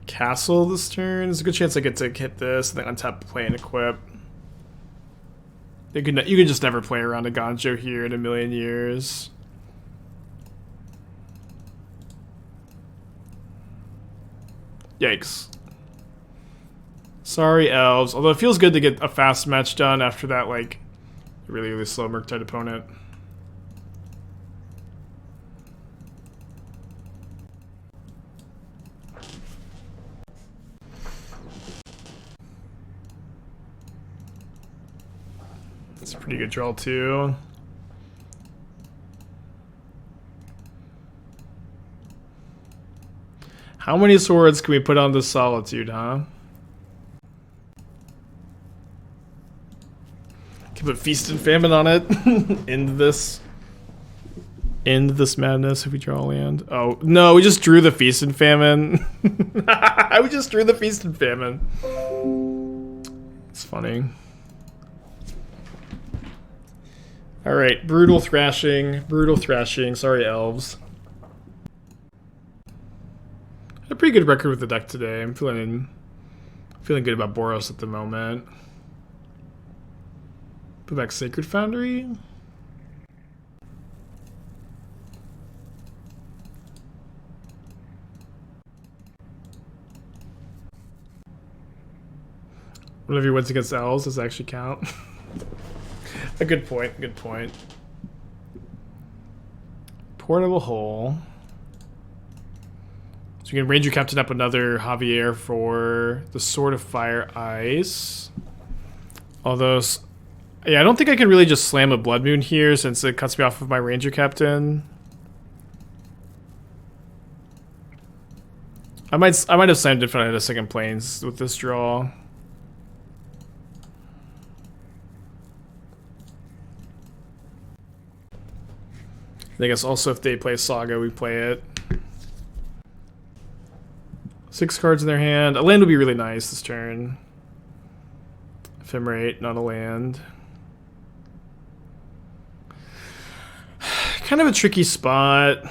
Castle this turn. There's a good chance I get to hit this and then untap, play, and equip. You could just never play around Eiganjo here in a million years. Yikes. Sorry, Elves. Although it feels good to get a fast match done after that, like, really, really slow Murktide opponent. It's a pretty good draw, too. How many swords can we put on this Solitude, huh? Can put Feast and Famine on it. End this madness if we draw a land. Oh, no, we just drew the Feast and Famine. We just drew the Feast and Famine. It's funny. Alright, brutal thrashing. Brutal thrashing. Sorry, Elves. Had a pretty good record with the deck today. I'm feeling good about Boros at the moment. Put back Sacred Foundry. One of your wins against Elves does actually count. A good point, good point. Portable Hole. So you can Ranger-Captain up another Javier for the Sword of Fire Ice. Although, yeah, I don't think I can really just slam a Blood Moon here since it cuts me off of my Ranger-Captain. I might have slammed it if I had a second Plains with this draw. I guess also if they play Saga, we play it. 6 cards in their hand. A land would be really nice this turn. Ephemerate, not a land. Kind of a tricky spot.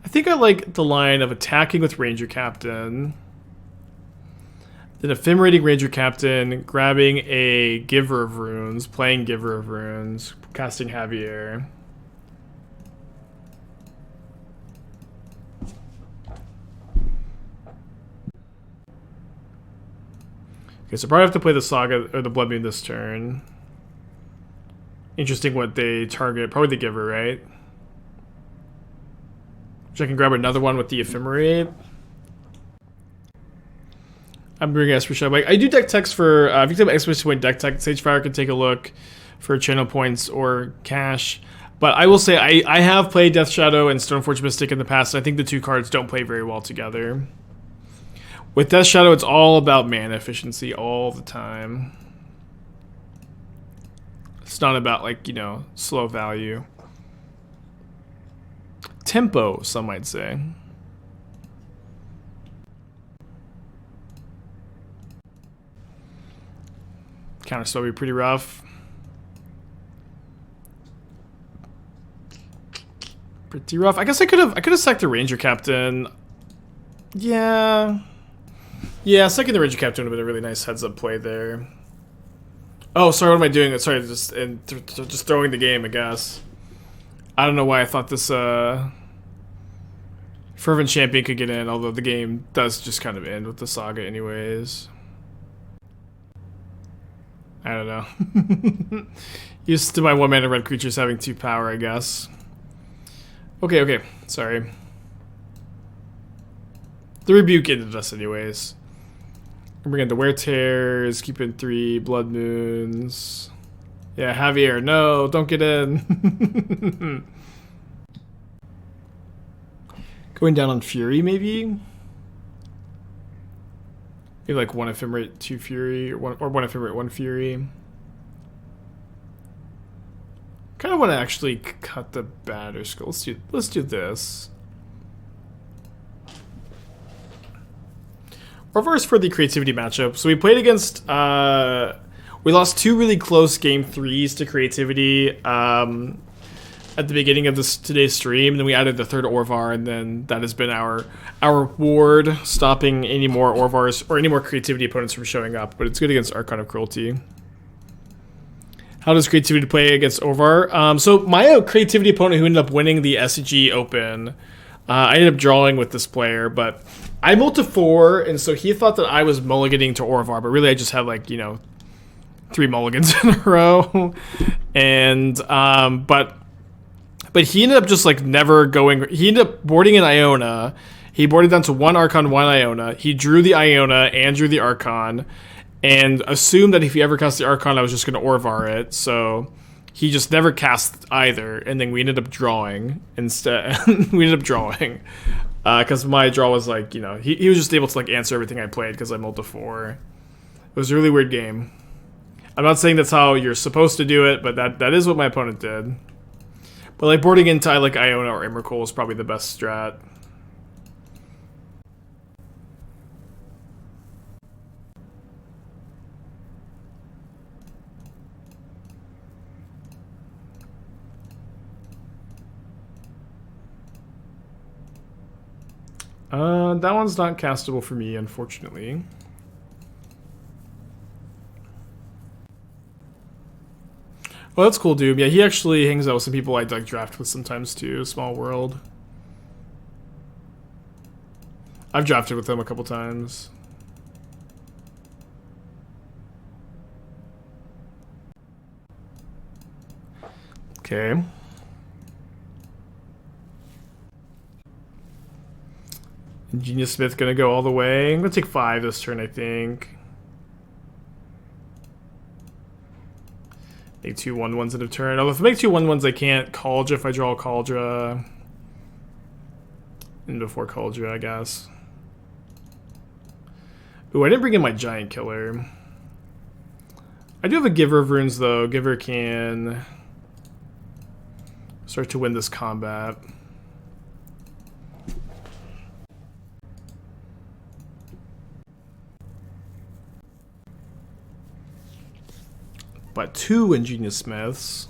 I think I like the line of attacking with Ranger-Captain. Then Ephemerating Ranger-Captain, grabbing a Giver of Runes, playing Giver of Runes, casting Javier. Okay, so probably have to play the Saga or the Blood Moon this turn. Interesting what they target. Probably the Giver, right? Which I can grab another one with the Ephemerate. I'm bringing Esper Shadow. Like, I do deck text for if you have Expedition Point deck tech, Sagefire can take a look for channel points or cash. But I will say I have played Death Shadow and Stoneforge Mystic in the past, and I think the two cards don't play very well together. With Death Shadow, it's all about mana efficiency all the time. It's not about, like, you know, slow value. Tempo, some might say. Counter still be pretty rough. Pretty rough. I guess I could have sacked the Ranger-Captain. Yeah. Yeah, sacking the Ranger-Captain would have been a really nice heads-up play there. Oh, sorry, what am I doing? Sorry, just throwing the game, I guess. I don't know why I thought this Fervent Champion could get in, although the game does just kind of end with the Saga anyways. I don't know. Used to my 1-mana red creatures having 2 power, I guess. Okay, sorry. The Rebuke ended us anyways. We're going to Wear Tears, keeping 3 Blood Moons. Yeah, Javier, no, don't get in. Going down on Fury, maybe? Maybe like 1 Ephemerate, 2 Fury, or 1 Ephemerate, 1 Fury. Kind of want to actually cut the Batterskull. Let's do this. Orvar for the creativity matchup. So we played against. We lost 2 really close game 3s to creativity at the beginning of today's stream. And then we added the 3rd Orvar, and then that has been our ward, stopping any more Orvars or any more creativity opponents from showing up. But it's good against Archon of Cruelty. How does creativity play against Orvar? So my creativity opponent who ended up winning the SCG Open, I ended up drawing with this player, but I multi 4, and so he thought that I was mulliganing to Orvar, but really I just had, like, you know, 3 mulligans in a row. And but he ended up just, like, never going. He ended up boarding an Iona. He boarded down to 1 Archon, 1 Iona. He drew the Iona and drew the Archon, and assumed that if he ever cast the Archon, I was just going to Orvar it. So he just never cast either, and then we ended up drawing instead. We ended up drawing because my draw was, like, you know, he was just able to, like, answer everything I played because I multi 4. It was a really weird game. I'm not saying that's how you're supposed to do it, but that is what my opponent did. But, like, boarding into like Iona or Emrakul is probably the best strat. That one's not castable for me, unfortunately. Well, that's cool, Doom. Yeah, he actually hangs out with some people I like draft with sometimes too. Small world. I've drafted with him a couple times. Okay. Genius Smith gonna go all the way. I'm gonna take 5 this turn, I think. Make 2 1/1s in a turn. Although if I make 2 1/1s, I can't Kaldra if I draw a Kaldra. And before Kaldra, I guess. Ooh, I didn't bring in my Giant Killer. I do have a Giver of Runes, though. Giver can start to win this combat. But 2 Ingenious Smiths.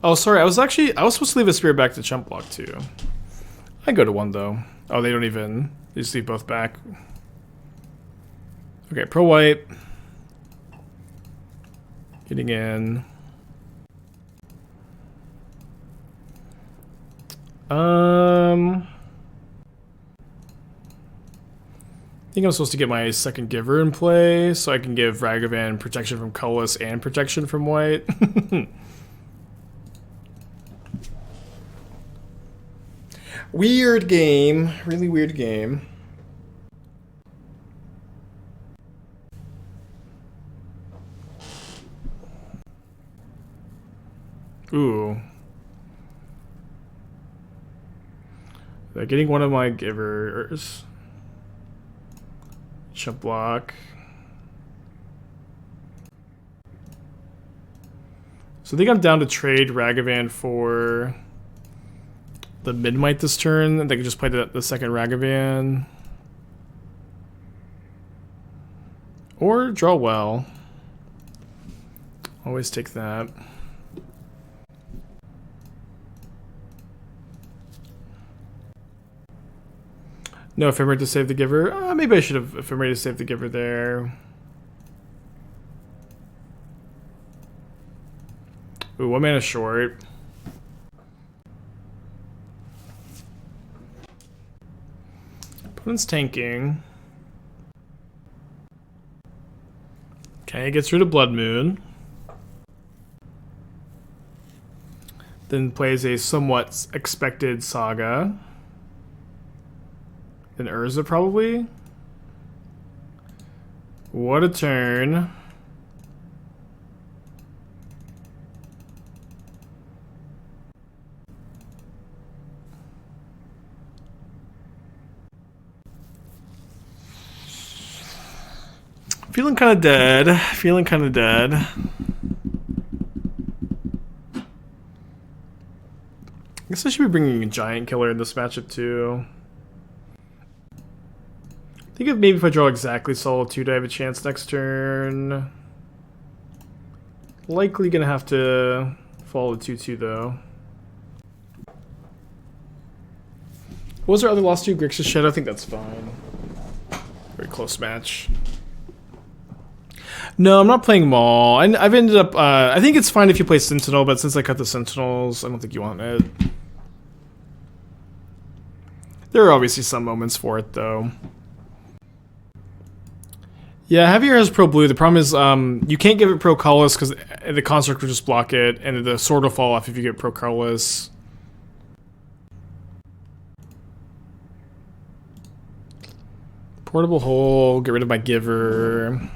Oh, sorry. I was supposed to leave a Spirit back to Chump Block too. I go to 1 though. Oh, they don't even. They just leave both back. Okay, pro white. Getting in. I think I'm supposed to get my second giver in play, so I can give Ragavan protection from colorless and protection from white. Weird game. Really weird game. Ooh. They're getting one of my givers. Chump block. So I think I'm down to trade Ragavan for the Midnight this turn. They can just play the second Ragavan. Or draw well. Always take that. No Ephemerate to save the giver. Maybe I should have Ephemerate to save the giver there. Ooh, 1 mana short. Opponent's tanking. Okay, gets rid of Blood Moon. Then plays a somewhat expected Saga. Then Urza probably. What a turn. Feeling kind of dead. Feeling kind of dead. I guess I should be bringing a Giant Killer in this matchup too. I think maybe if I draw exactly Solitude, I have a chance next turn. Likely gonna have to follow the 2/2 though. What was our other lost to? Grixis Shadow? I think that's fine. Very close match. No, I'm not playing Maul. I've ended up... I think it's fine if you play Sentinel, but since I cut the Sentinels, I don't think you want it. There are obviously some moments for it, though. Yeah, Heavier has Pro Blue. The problem is you can't give it Pro Colorless because the Construct will just block it, and the Sword will fall off if you get Pro Colorless. Portable Hole, get rid of my Giver.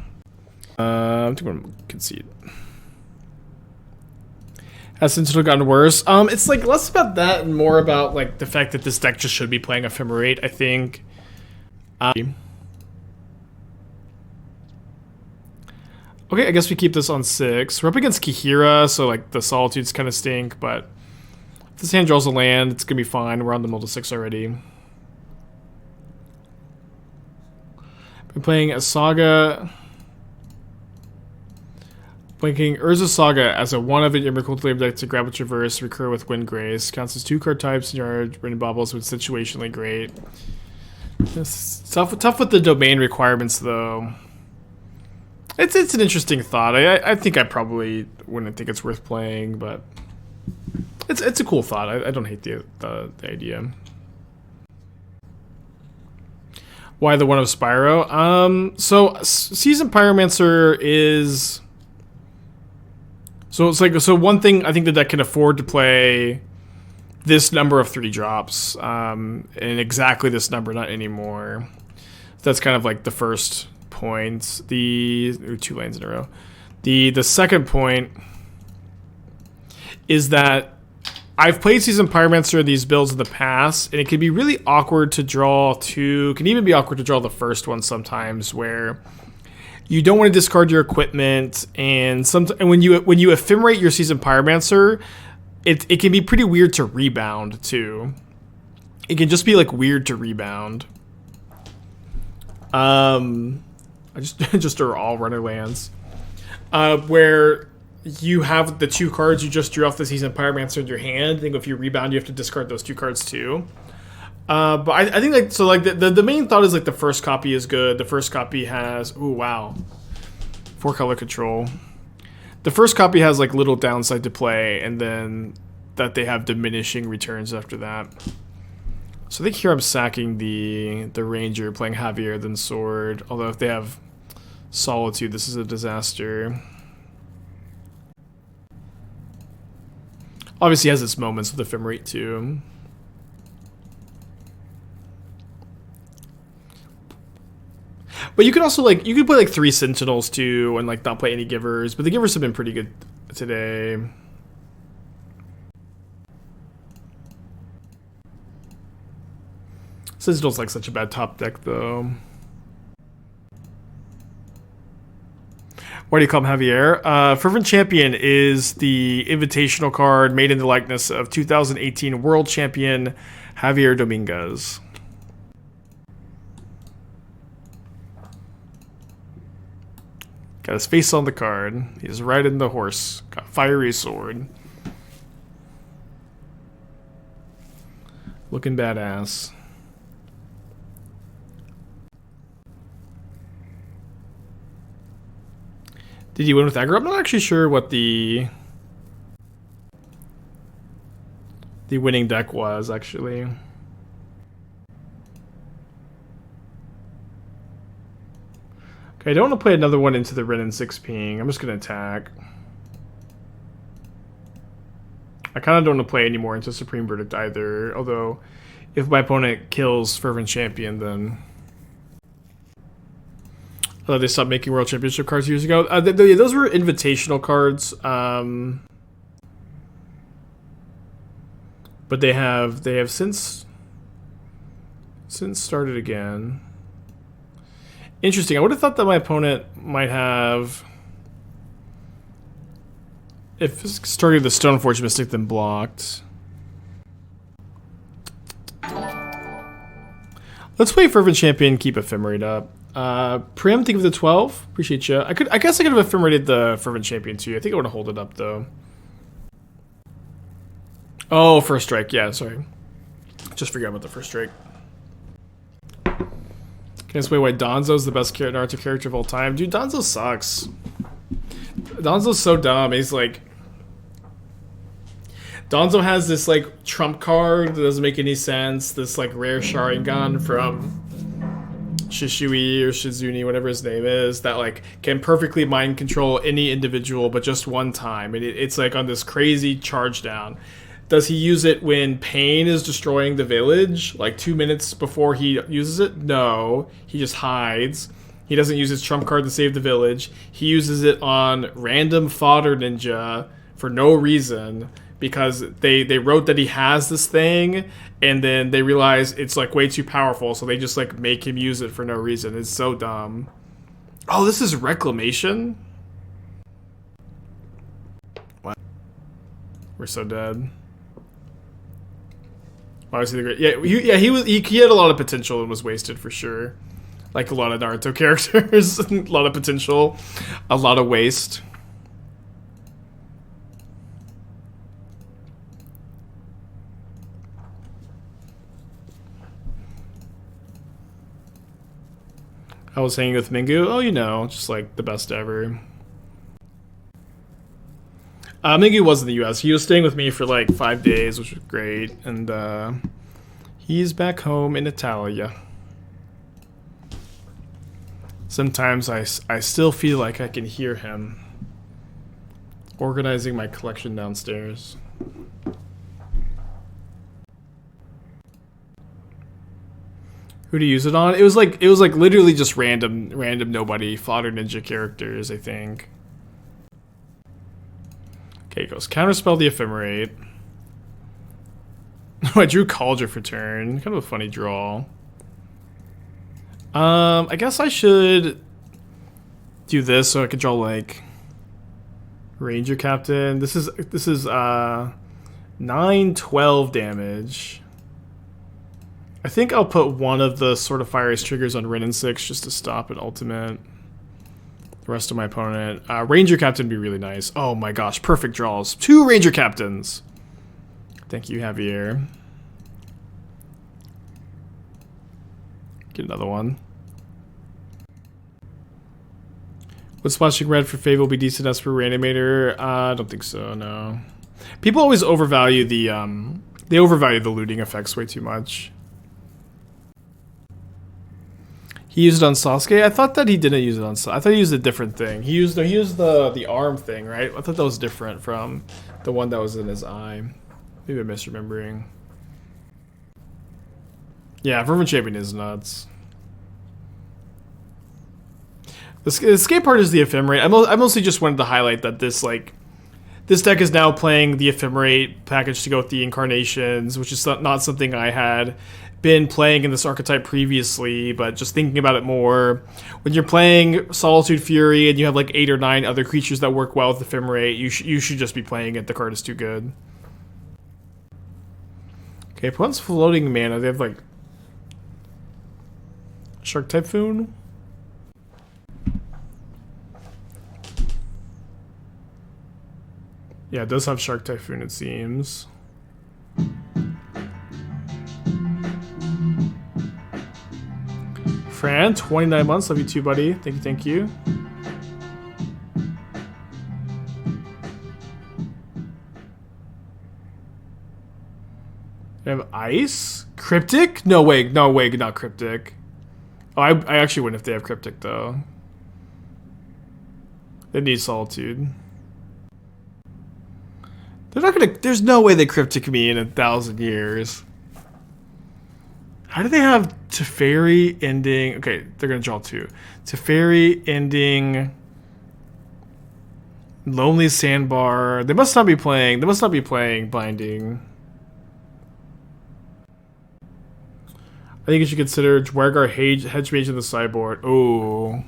I think I'm gonna concede. Has Sentinel gotten worse? It's like less about that and more about like the fact that this deck just should be playing Ephemerate, I think. Okay, I guess we keep this on 6. We're up against Kihira, so like the Solitudes kind of stink, but if this hand draws a land, it's gonna be fine. We're on the middle to 6 already. Been playing a Saga. Blinking Urza Saga as a 1 of it, your cultivator deck to grab its reverse, recur with Wind Grace. Counts as 2 card types in your Rain Baubles, with situationally great. It's tough with the domain requirements though. It's an interesting thought. I think I probably wouldn't think it's worth playing, but it's a cool thought. I don't hate the idea. Why the 1 of Spyro? So Seasoned Pyromancer is... So it's like, so one thing I think the deck can afford to play this number of 3 drops, and exactly this number, not anymore. So that's kind of like the first point. 2 lanes in a row. The second point is that I've played Seasoned Pyromancer in these builds in the past, and it can be really awkward to draw 2. Can even be awkward to draw the first one sometimes, where you don't want to discard your equipment, and when you ephemerate your Seasoned Pyromancer, it can be pretty weird to rebound too. It can just be like weird to rebound. I just are all runner lands, where you have the 2 cards you just drew off the Seasoned Pyromancer in your hand. I think if you rebound, you have to discard those 2 cards too. But I think like so like the main thought is like the first copy is good. The first copy has ooh wow, 4-color control. The first copy has like little downside to play, and then that they have diminishing returns after that. So I think here I'm sacking the Ranger, playing Javier than Sword. Although if they have Solitude, this is a disaster. Obviously has its moments with Ephemerate too. But you could also like you could play like 3 Sentinels too, and like not play any Givers. But the Givers have been pretty good today. Sentinel's like such a bad top deck though. Why do you call him Javier? Fervent Champion is the invitational card made in the likeness of 2018 World Champion Javier Dominguez. Got his face on the card. He's riding the horse. Got fiery sword. Looking badass. Did he win with aggro? I'm not actually sure what the winning deck was, actually. Okay, I don't want to play another one into the Ren and 6 ping. I'm just going to attack. I kind of don't want to play anymore into Supreme Verdict either. Although, if my opponent kills Fervent Champion, then... Although they stopped making World Championship cards years ago. Those were invitational cards. But they have since started again. Interesting. I would have thought that my opponent might have, if started the Stoneforge Mystic, then blocked. Let's play Fervent Champion, keep Ephemerate up. Prim, think of the 12. Appreciate you. I guess I could have Ephemerated the Fervent Champion too. I think I want to hold it up though. Oh, first strike. Yeah, sorry. Just forgot about the first strike. Can I explain why Donzo's the best Naruto character of all time? Dude, Donzo sucks. Donzo's so dumb. He's like... Donzo has this, like, trump card that doesn't make any sense. This, like, rare Sharingan from Shishui or Shizuni, whatever his name is, that, like, can perfectly mind control any individual, but just one time. And it's, like, on this crazy charge down. Does he use it when Pain is destroying the village? Like 2 minutes before he uses it? No. He just hides. He doesn't use his trump card to save the village. He uses it on random fodder ninja for no reason. Because they wrote that he has this thing, and then they realize it's like way too powerful, so they just like make him use it for no reason. It's so dumb. Oh, this is Reclamation? What? We're so dead. Obviously, the great. He had a lot of potential and was wasted for sure. Like a lot of Naruto characters, a lot of potential, a lot of waste. I was hanging with Mingu. Oh, you know, just like the best ever. Mingu was in the US. He was staying with me for like 5 days, which was great. And he's back home in Italia. Sometimes I still feel like I can hear him organizing my collection downstairs. Who to use it on? It was like literally just random nobody fodder ninja characters, I think. Okay, it goes counterspell the Ephemerate. I drew Kaldra for turn. Kind of a funny draw. I guess I should do this so I can draw like Ranger-Captain. This is 9-12 damage. I think I'll put one of the Sword of Fire's triggers on Ren and 6 just to stop an ultimate. The rest of my opponent. Ranger-Captain would be really nice. Oh my gosh, perfect draws. 2 Ranger-Captains. Thank you, Javier. Get another one. Would splashing red for Fave will be decent as for Reanimator? I don't think so, no. People always overvalue the, they overvalue the looting effects way too much. He used it on Sasuke? I thought that he didn't use it on Sasuke. I thought he used a different thing. He used the arm thing, right? I thought that was different from the one that was in his eye. Maybe I'm misremembering. Yeah, Fervent Champion is nuts. The escape part is the Ephemerate. I mostly just wanted to highlight that this deck is now playing the Ephemerate package to go with the Incarnations, which is not something I had been playing in this archetype previously, but just thinking about it more. When you're playing Solitude Fury and you have like 8 or 9 other creatures that work well with Ephemerate, you should just be playing it. The card is too good. Okay, opponent's floating mana. They have like Shark Typhoon. Yeah, it does have Shark Typhoon, it seems. Fran, 29 months. Love you too, buddy. Thank you, thank you. I have Ice? Cryptic? No way, not Cryptic. Oh, I actually wouldn't if they have Cryptic, though. They need Solitude. They're not gonna. There's no way they Cryptic me in 1,000 years. How do they have Teferi ending? Okay, they're gonna draw 2. Teferi ending. Lonely Sandbar. They must not be playing. They must not be playing Binding. I think you should consider Dwargar Hedge Mage in the sideboard. Oh,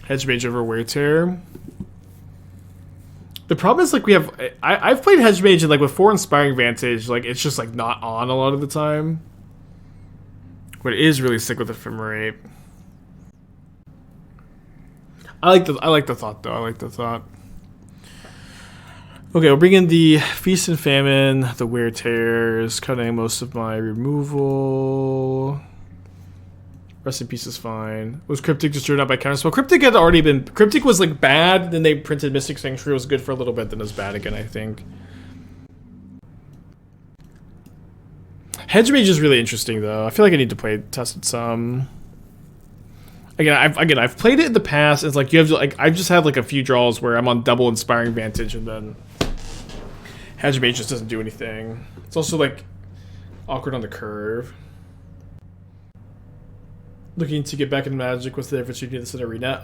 Hedge Mage over Wear Tear. The problem is, like, we have... I've played Hedge Mage, and, like, with 4 Inspiring Vantage, like, it's just, like, not on a lot of the time. But it is really sick with Ephemerate. I like the thought, though. I like the thought. Okay, we'll bring in the Feast and Famine, the Wear Tears, cutting most of my removal. Rest in Peace is fine. Was Cryptic just turned out by Counterspell? Cryptic had already been... Cryptic was, like, bad, then they printed Mystic Sanctuary. It was good for a little bit, then it was bad again, I think. Hedge Mage is really interesting, though. I feel like I need to test it some. Again, I've played it in the past. It's like, you have to, like... I've just had, like, a few draws where I'm on double Inspiring Vantage, and then... Hedge Mage just doesn't do anything. It's also, like, awkward on the curve. Looking to get back into Magic. What's the difference between this and Arena?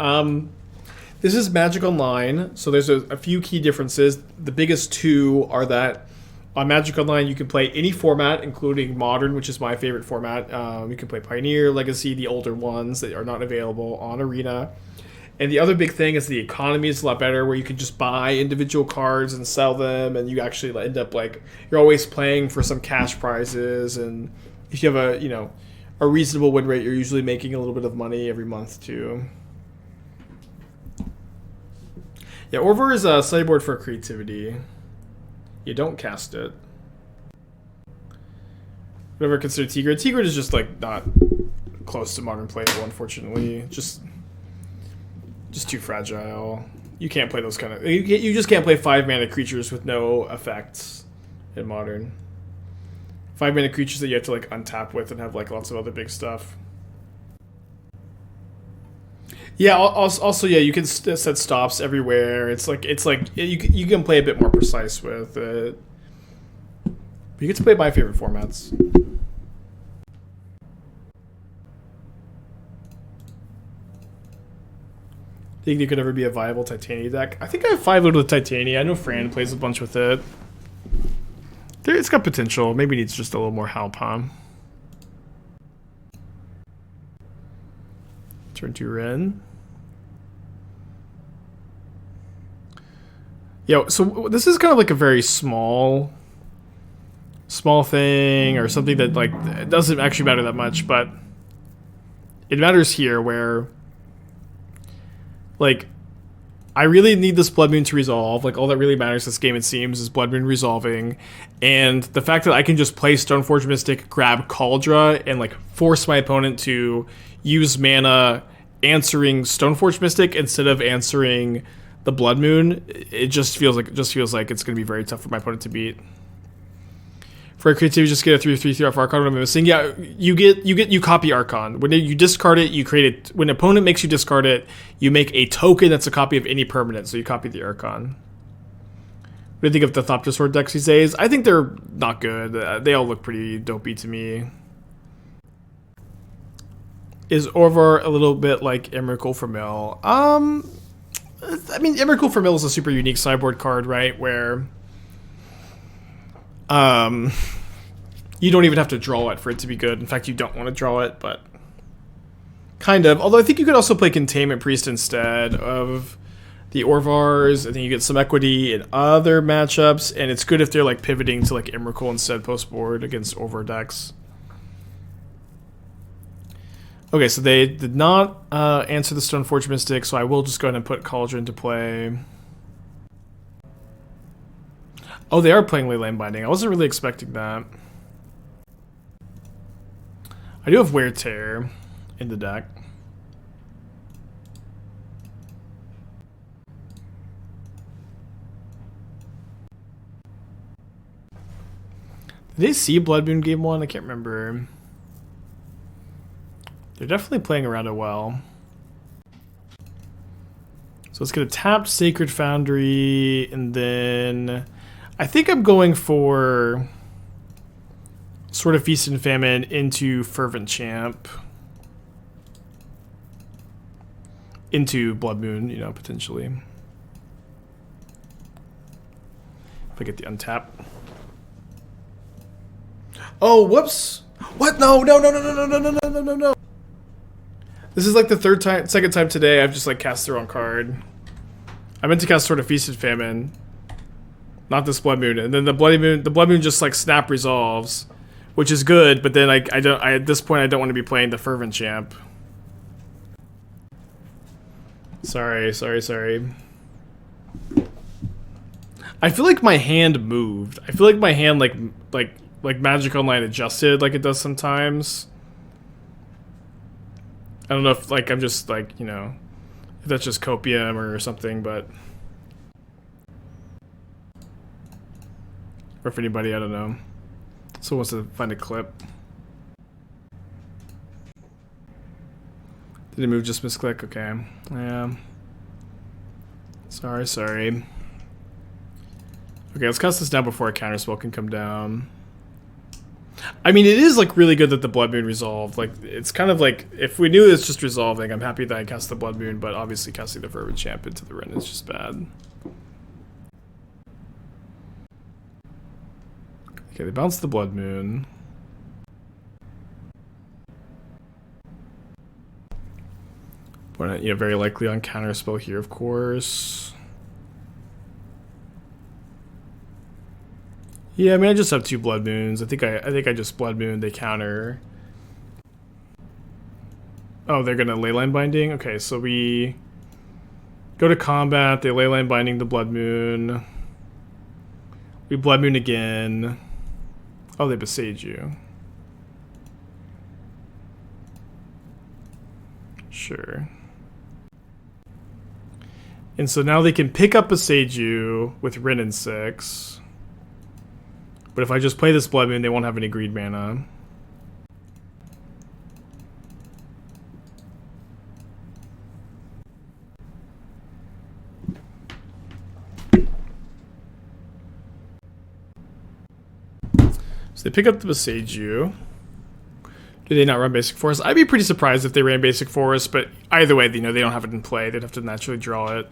This is Magic Online, so there's a few key differences. The biggest two are that on Magic Online you can play any format, including Modern, which is my favorite format. You can play Pioneer, Legacy, the older ones that are not available on Arena. And the other big thing is the economy is a lot better, where you can just buy individual cards and sell them, and you actually end up, like, you're always playing for some cash prizes, and if you have a reasonable win rate, you're usually making a little bit of money every month too. Yeah, Orvar is a sideboard for creativity. You don't cast it. Whatever considered T-Grid. T-Grid is just, like, not close to modern playable, unfortunately. Just too fragile. You can't play those kind of... You just can't play 5-mana creatures with no effects in modern. 5-mana creatures that you have to, like, untap with and have, like, lots of other big stuff. Yeah, also yeah, you can set stops everywhere. It's like you can play a bit more precise with it. But you get to play my favorite formats. Think there could ever be a viable Titania deck? I think I have 5 with Titania. I know Fran plays a bunch with it. It's got potential. Maybe it needs just a little more help, huh? Turn 2 Ren. Yeah, so this is kind of like a very small thing, or something that, like, it doesn't actually matter that much, but it matters here where, like, I really need this Blood Moon to resolve. Like, all that really matters this game, it seems, is Blood Moon resolving. And the fact that I can just play Stoneforge Mystic, grab Kaldra, and, like, force my opponent to use mana answering Stoneforge Mystic instead of answering the Blood Moon, it just feels like it's going to be very tough for my opponent to beat. For creativity, just get a 3/3 off Archon. What am I missing? Yeah, you copy Archon. When you discard it, you create it. When an opponent makes you discard it, you make a token that's a copy of any permanent. So you copy the Archon. What do you think of the Thopter Sword decks these days? I think they're not good. They all look pretty dopey to me. Is Orvar a little bit like Emrakul for Mill? I mean, Emrakul for Mill is a super unique sideboard card, right? Where you don't even have to draw it for it to be good. In fact, you don't want to draw it, but kind of. Although I think you could also play Containment Priest instead of the Orvars. I think you get some equity in other matchups, and it's good if they're like pivoting to like Emrakul instead post-board against Orvar decks. Okay, so they did not answer the Stoneforge Mystic, so I will just go ahead and put Kaldra into play. Oh, they are playing Leyline Binding. I wasn't really expecting that. I do have Wear Tear in the deck. Did they see Blood Moon Game 1? I can't remember. They're definitely playing around it well. So let's get a tapped Sacred Foundry, and then I think I'm going for sort of Feast and Famine into Fervent Champ. Into Blood Moon, you know, potentially. If I get the untap. Oh, whoops! What? No, no, no, no, no, no, no, no, no, no, no. This is like the second time today I've just like cast the wrong card. I meant to cast sort of Feast and Famine. Not this Blood Moon, and then the Blood Moon just like snap resolves, which is good. But then at this point I don't want to be playing the Fervent Champ. Sorry. I feel like my hand moved. I feel like my hand like Magic Online adjusted like it does sometimes. I don't know if like I'm just like, you know, if that's just copium or something, but. Or if anybody, I don't know. Someone wants to find a clip. Did it move just misclick? Okay. Yeah. Sorry. Okay, let's cast this down before a counterspell can come down. I mean, it is like really good that the Blood Moon resolved. Like, it's kind of like, if we knew it's just resolving, I'm happy that I cast the Blood Moon, but obviously casting the Fervent Champ into the Ren is just bad. Okay, they bounced the Blood Moon. But, you know, very likely on counterspell here, of course. Yeah, I mean, I just have 2 Blood Moons. I think I just Blood Moon. They counter. Oh, they're gonna Leyline Binding. Okay, so we go to combat. They Leyline Binding the Blood Moon. We Blood Moon again. Oh, they Besage you. Sure. And so now they can pick up Besage you with Rin and 6. But if I just play this Blood Moon, they won't have any greed mana. So they pick up the Besage you. Do they not run Basic Forest? I'd be pretty surprised if they ran Basic Forest, but either way, you know, they don't have it in play. They'd have to naturally draw it.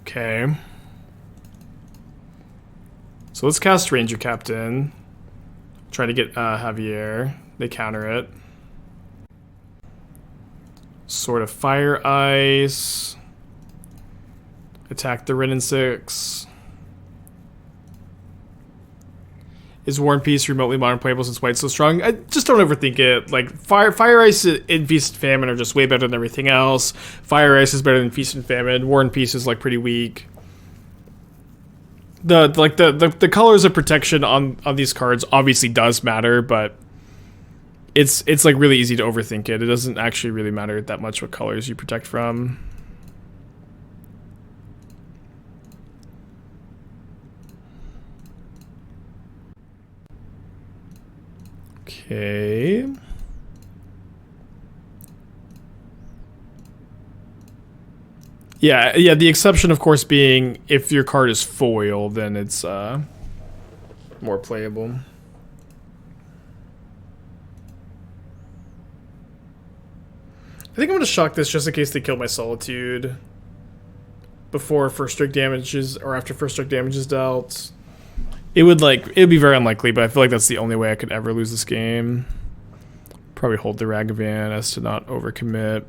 Okay. So let's cast Ranger-Captain. Try to get Javier. They counter it. Sword of Fire Ice. Attack the Rin and 6. Is War and Peace remotely modern playable since White's so strong? I just don't overthink it. Like, Fire Ice and Feast and Famine are just way better than everything else. Fire Ice is better than Feast and Famine. War and Peace is, like, pretty weak. The colors of protection on these cards obviously does matter, but it's like really easy to overthink it. It doesn't actually really matter that much what colors you protect from. Okay. Yeah, the exception, of course, being if your card is foil, then it's more playable. I think I'm going to shock this just in case they kill my Solitude before first strike damage is, or after first strike damage is dealt. It'd be very unlikely, but I feel like that's the only way I could ever lose this game. Probably hold the Ragavan as to not overcommit.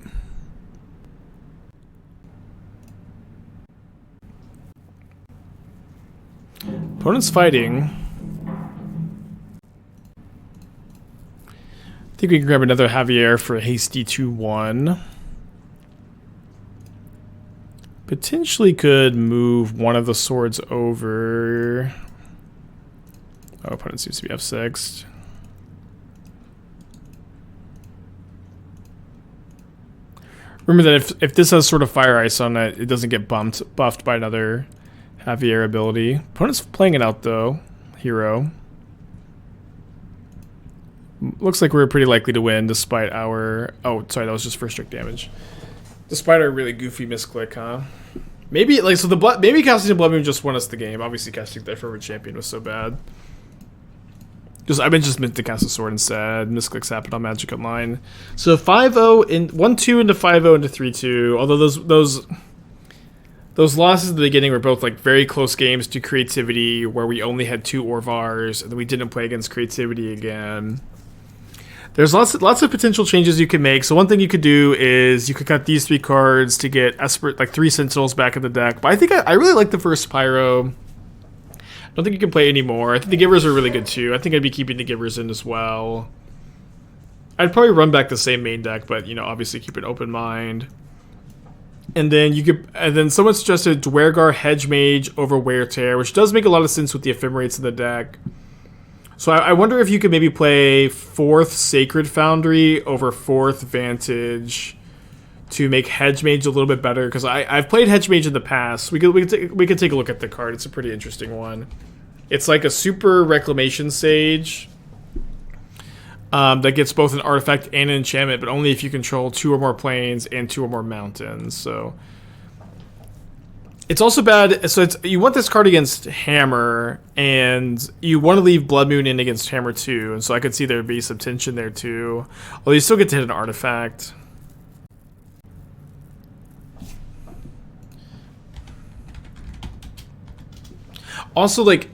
Opponent's fighting. I think we can grab another Javier for a hasty 2-1. Potentially could move one of the swords over. Oh, opponent seems to be F6'd. Remember that if this has sort of Fire Ice on it, it doesn't get buffed by another Javier ability. Opponent's playing it out though. Hero. Looks like we're pretty likely to win despite our... Oh, sorry, that was just first strike damage. Despite our really goofy misclick, huh? Maybe, like, so maybe casting the Blood Moon just won us the game. Obviously casting the Fervent Champion was so bad. I've been just meant to cast a sword instead. Misclicks happen on Magic Online. So 5-0 in 1-2 into 5-0 into 3-2. Although those losses at the beginning were both like very close games to Creativity, where we only had 2 Orvars, and then we didn't play against Creativity again. There's lots of potential changes you can make. So one thing you could do is you could cut these 3 cards to get like 3 Sentinels back in the deck. But I think I really like the first Pyro. I don't think you can play anymore. I think the Givers are really good too. I think I'd be keeping the Givers in as well. I'd probably run back the same main deck, but you know, obviously keep an open mind. And then someone suggested Dwergar Hedge Mage over Wear Tear, which does make a lot of sense with the Ephemerates in the deck. So I wonder if you could maybe play 4th Sacred Foundry over 4th Vantage to make Hedge Mage a little bit better, because I've played Hedge Mage in the past. We could take a look at the card. It's a pretty interesting one. It's like a super Reclamation Sage that gets both an artifact and an enchantment, but only if you control 2 or more plains and 2 or more mountains. So it's also bad. So you want this card against Hammer, and you want to leave Blood Moon in against Hammer too. And so I could see there'd be some tension there too. Although you still get to hit an artifact. Also, like,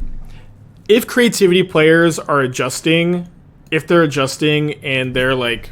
if Creativity players are adjusting, if they're adjusting and they're like...